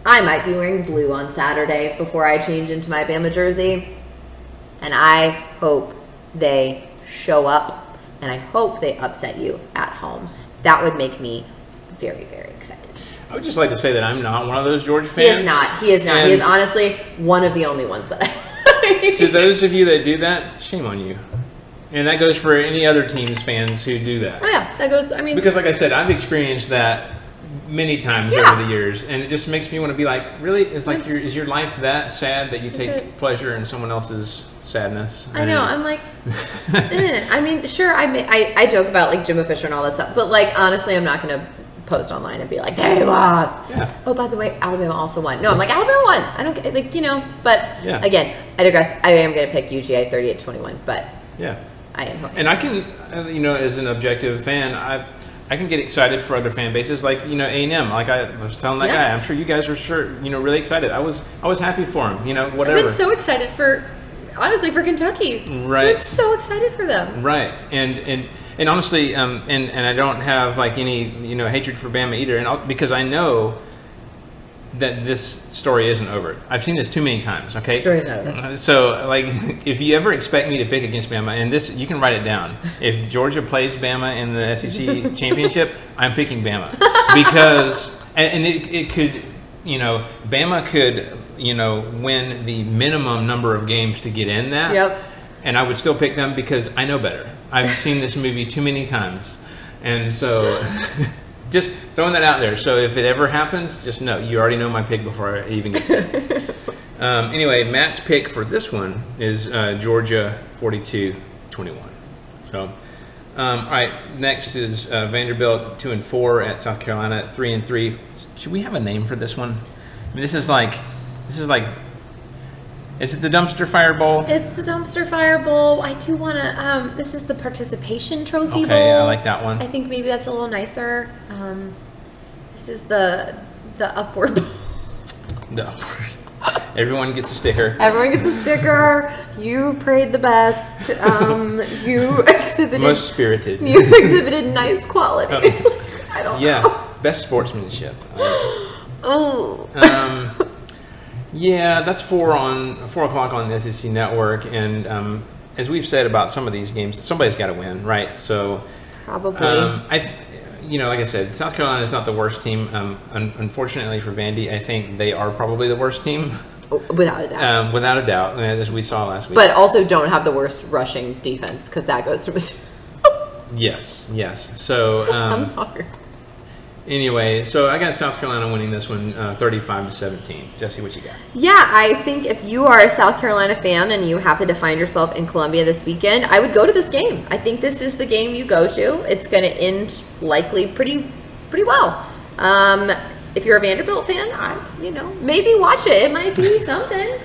I might be wearing blue on Saturday before I change into my Bama jersey. And I hope they show up, and I hope they upset you at home. That would make me very, very excited. I would just like to say that I'm not one of those Georgia fans. He is not. He is not. And he is honestly one of the only ones that I To those of you that do that, shame on you. And that goes for any other team's fans who do that. Oh yeah, that goes, I mean. Because like I said, I've experienced that many times over the years, and it just makes me want to be like, really? Is your life that sad that you take pleasure in someone else's sadness? I know. I'm like, I mean, sure, I joke about like Jimbo Fisher and all that stuff, but like honestly, I'm not gonna post online and be like, they lost. Yeah. Oh, by the way, Alabama also won. No, I'm like, Alabama won. I don't get, like, you know, but again, I digress. I am going to pick UGA 38-21, but I am hoping. And I can, you know, as an objective fan, I can get excited for other fan bases, like, you know, A&M. Like I was telling that guy, I'm sure you guys are really excited. I was happy for him, you know, whatever. I've been so excited honestly for Kentucky. Right. I'm so excited for them. Right. And honestly, and I don't have like any, you know, hatred for Bama either, and because I know that this story isn't over. I've seen this too many times. Okay. Story's not over. So like, if you ever expect me to pick against Bama, and this, you can write it down. If Georgia plays Bama in the SEC championship, I'm picking Bama because, and it could, you know, Bama could, you know, win the minimum number of games to get in that. Yep. And I would still pick them because I know better. I've seen this movie too many times. And so just throwing that out there. So if it ever happens, just know, you already know my pick before I even get to it. Anyway, Matt's pick for this one is Georgia 42-21. So, all right, next is Vanderbilt 2-4 at South Carolina 3-3. Should we have a name for this one? I mean, this is like, is it the Dumpster Fire Bowl? It's the Dumpster Fire Bowl. I do want to, this is the Participation Trophy Bowl. Okay, I like that one. I think maybe that's a little nicer. This is the Upward Bowl. The Upward. Everyone gets a sticker. Everyone gets a sticker. You prayed the best. You exhibited. Most spirited. You exhibited nice qualities. I don't know. Best sportsmanship. Oh. Yeah, that's 4 o'clock on the SEC Network, and as we've said about some of these games, somebody's got to win, right? So probably. You know, like I said, South Carolina is not the worst team. Unfortunately for Vandy, I think they are probably the worst team. Without a doubt. Without a doubt, as we saw last week. But also don't have the worst rushing defense, because that goes to Missouri. Yes. So I'm sorry. Anyway, so I got South Carolina winning this one 35-17. Jessi, what you got? Yeah, I think if you are a South Carolina fan and you happen to find yourself in Columbia this weekend, I would go to this game. I think this is the game you go to. It's going to end likely pretty well. If you're a Vanderbilt fan, maybe watch it. It might be something.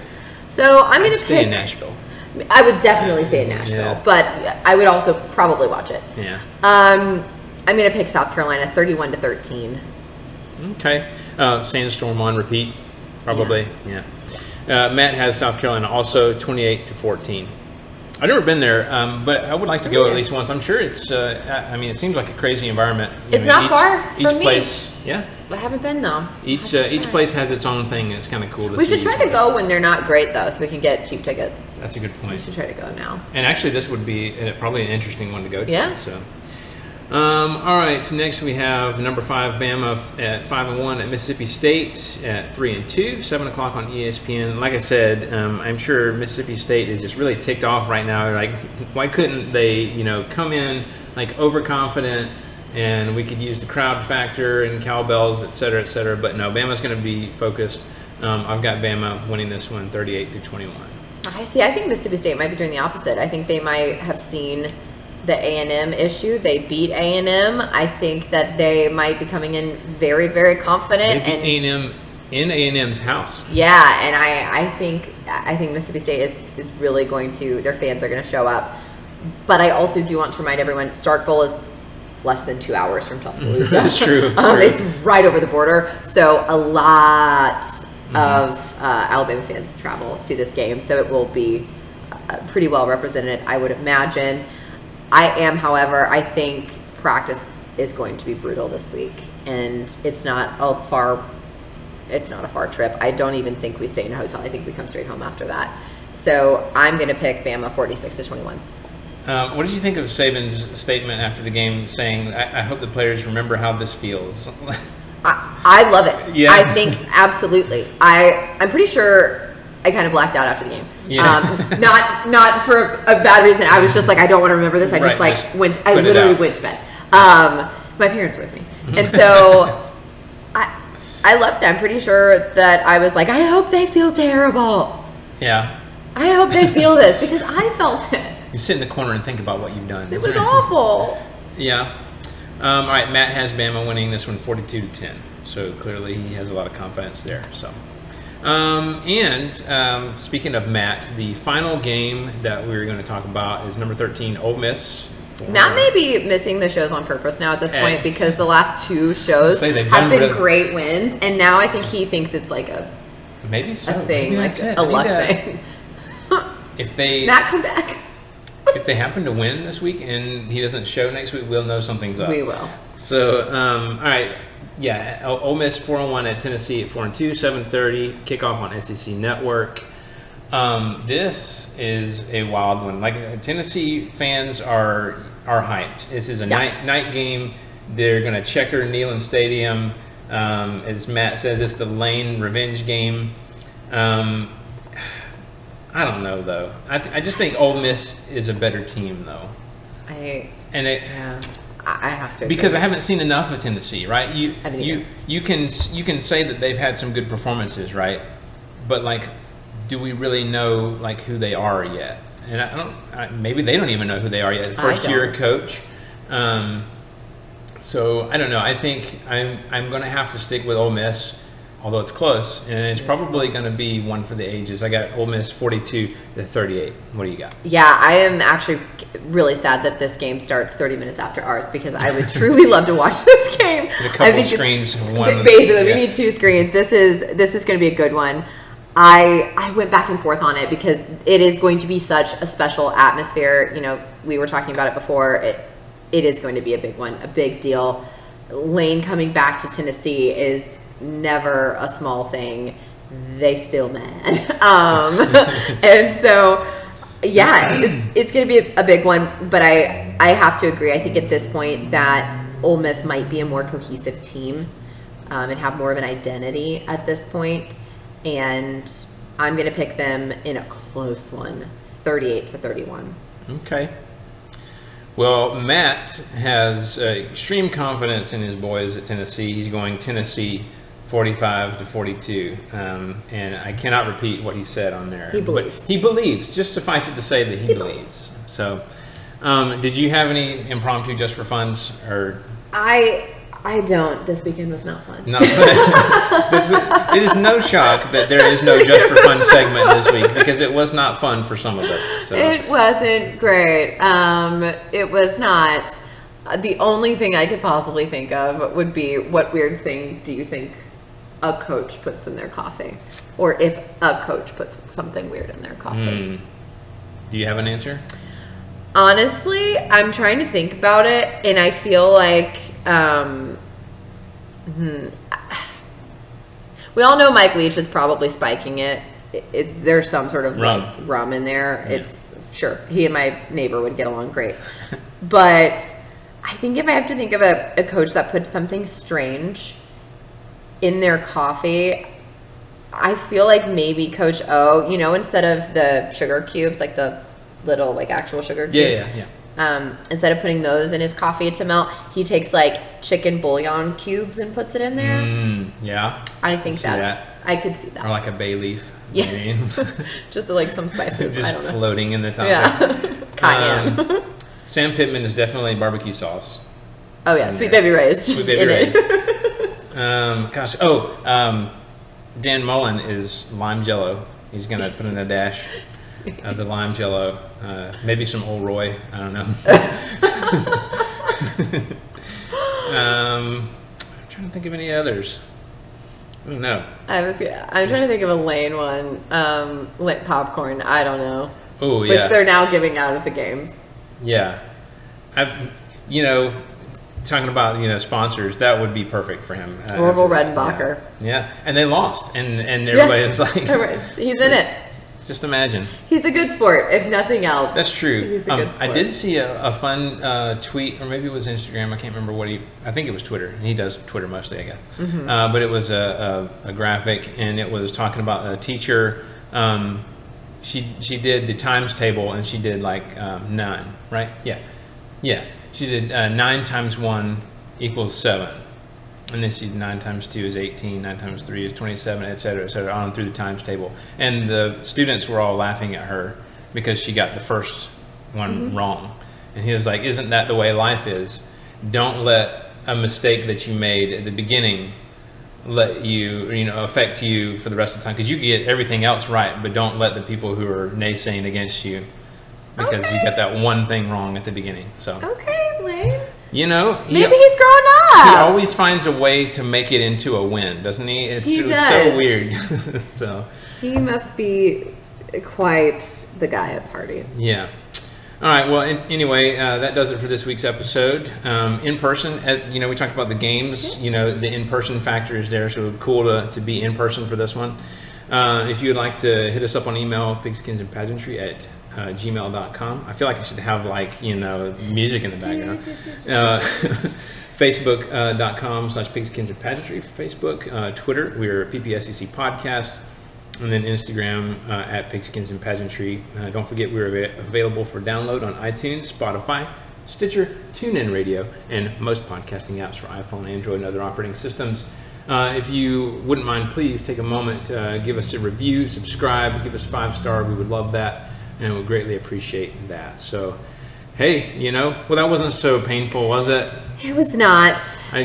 So I'm going to stay in Nashville. I would definitely stay in Nashville, but I would also probably watch it. Yeah. I'm going to pick South Carolina 31-13. Okay. Sandstorm on repeat, probably. Yeah. Matt has South Carolina also 28-14. I've never been there, but I would like to go at least once. I'm sure it's, it seems like a crazy environment. It's not far from me. Place, yeah. I haven't been, though. Each place has its own thing. It's kind of cool to see. We should try to go when they're not great, though, so we can get cheap tickets. That's a good point. We should try to go now. And actually, this would be probably an interesting one to go to. Yeah. So. All right, next we have number 5 Bama at 5-1 at Mississippi State at 3-2, 7 o'clock on ESPN. Like I said, I'm sure Mississippi State is just really ticked off right now. Like, why couldn't they, come in like overconfident and we could use the crowd factor and cowbells, et cetera, et cetera. But no, Bama's going to be focused. I've got Bama winning this one 38-21. I see. I think Mississippi State might be doing the opposite. I think they might have seen the A&M issue. They beat A&M. I think that they might be coming in very, very confident. They beat A&M in A&M's house. Yeah, and I think Mississippi State is really going to, their fans are going to show up. But I also do want to remind everyone, Starkville is less than 2 hours from Tuscaloosa. That's true. It's right over the border. So a lot of Alabama fans travel to this game. So it will be pretty well represented, I would imagine. However, I think practice is going to be brutal this week, and it's not a far trip. I don't even think we stay in a hotel. I think we come straight home after that. So I'm going to pick Bama 46-21. What did you think of Saban's statement after the game saying, I hope the players remember how this feels? I love it. Yeah. I think absolutely. I'm pretty sure I kind of blacked out after the game. Yeah. Not for a bad reason. I was just like, I don't want to remember this. I just I literally went to bed. My parents were with me. And so I loved it. I'm pretty sure that I was like, I hope they feel terrible. Yeah. I hope they feel this, because I felt it. You sit in the corner and think about what you've done. It was awful. Yeah. All right, Matt has Bama winning this one 42-10. So clearly he has a lot of confidence there. So. Speaking of Matt, the final game that we're going to talk about is number 13, Ole Miss. Matt may be missing the shows on purpose now at this point, because the last 2 shows have been great wins, and now I think he thinks it's like a thing, maybe like a luck thing. Matt, come back. If they happen to win this week and he doesn't show next week, we'll know something's up. We will. So, all right. Yeah, Ole Miss 4-1 at Tennessee at 4-2, 7:30 kickoff on SEC Network. This is a wild one. Like, Tennessee fans are hyped. This is a night game. They're going to checker Neyland Stadium. As Matt says, it's the Lane revenge game. I don't know though. I just think Ole Miss is a better team though. I have to, because I haven't seen enough of Tennessee, right? You can say that they've had some good performances, right? But like, do we really know like who they are yet? And maybe they don't even know who they are yet. First year coach. So I don't know. I think I'm going to have to stick with Ole Miss, although it's close, and it's probably going to be one for the ages. I got Ole Miss 42-38. What do you got? Yeah, I am actually really sad that this game starts 30 minutes after ours, because I would truly love to watch this game. With a couple screens. Basically, we need 2 screens. This is going to be a good one. I went back and forth on it because it is going to be such a special atmosphere. You know, we were talking about it before. It is going to be a big one, a big deal. Lane coming back to Tennessee is never a small thing. They still mad. And so, yeah, it's going to be a big one. But I have to agree. I think at this point that Ole Miss might be a more cohesive team and have more of an identity at this point. And I'm going to pick them in a close one, 38-31. Okay. Well, Matt has extreme confidence in his boys at Tennessee. He's going Tennessee 45-42, and I cannot repeat what he said on there. He believes. But he believes. Just suffice it to say that he believes. So, did you have any impromptu just for funs, or? I don't. This weekend was not fun. No. It is no shock that there is no just for fun segment this week, because it was not fun for some of us. So. It wasn't great. It was not. The only thing I could possibly think of would be, what weird thing do you think a coach puts in their coffee? Or if a coach puts something weird in their coffee. Do you have an answer? Honestly, I'm trying to think about it, and I feel like we all know Mike Leach is probably spiking it. There's some sort of rum, like rum in there. Yeah. It's sure he and my neighbor would get along great, but I think if I have to think of a coach that puts something strange in their coffee, I feel like maybe Coach O. You know, instead of the sugar cubes, like the little like actual sugar cubes. Yeah. Instead of putting those in his coffee to melt, he takes like chicken bouillon cubes and puts it in there. Yeah. I think I could see that. Or like a bay leaf. Yeah. Just like some spices. Just I don't know. Floating in the top. Yeah. Cayenne. Sam Pittman is definitely barbecue sauce. Oh yeah, Sweet Baby Ray is just in it. Dan Mullen is lime jello. He's gonna put in a dash of the lime jello. Maybe some Old Roy. I don't know. I'm trying to think of any others. I don't know. I'm trying to think of a Lane one. Lit popcorn. I don't know. Oh yeah. Which they're now giving out at the games. Yeah. Talking about, sponsors, that would be perfect for him. Orville Redenbacher. Yeah. And they lost, and everybody is like, he's in it. Just imagine. He's a good sport, if nothing else. That's true. He's a good sport. I did see a fun tweet, or maybe it was Instagram. I can't remember I think it was Twitter. He does Twitter mostly, I guess. But it was a graphic, and it was talking about a teacher. She did the times table, and she did like 9, right? Yeah. She did 9 times 1 equals 7. And then she did 9 times 2 is 18, 9 times 3 is 27, et cetera, on through the times table. And the students were all laughing at her because she got the first one wrong. And he was like, isn't that the way life is? Don't let a mistake that you made at the beginning let you, affect you for the rest of the time. Because you get everything else right, but don't let the people who are naysaying against you, because you got that one thing wrong at the beginning. So okay, Lane. Maybe he's growing up. He always finds a way to make it into a win, doesn't he? It was so weird. So he must be quite the guy at parties. Yeah. All right. Well, anyway, that does it for this week's episode. In person, as we talked about the games. The in-person factor is there, so cool to be in person for this one. If you would like to hit us up on email, Pigskins and Pageantry at gmail.com. I feel like I should have music in the background. Facebook.com/Pigskins and Pageantry for Facebook. Twitter, we're PPSCC Podcast. And then Instagram at Pigskins and Pageantry. Don't forget we're available for download on iTunes, Spotify, Stitcher, TuneIn Radio, and most podcasting apps for iPhone, Android, and other operating systems. If you wouldn't mind, please take a moment to give us a review, subscribe, give us 5-star. We would love that, and we'd greatly appreciate that. So, hey, well, that wasn't so painful, was it? It was not.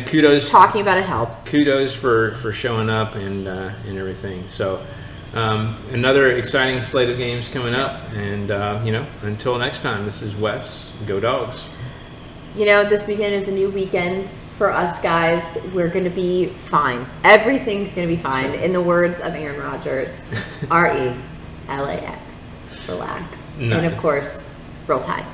Kudos. Talking about it helps. Kudos for showing up and everything. So, another exciting slate of games coming up, and until next time, this is Wes. Go Dogs. This weekend is a new weekend for us guys. We're going to be fine. Everything's going to be fine. In the words of Aaron Rodgers, RELAX, relax. Nice. And of course, roll tide.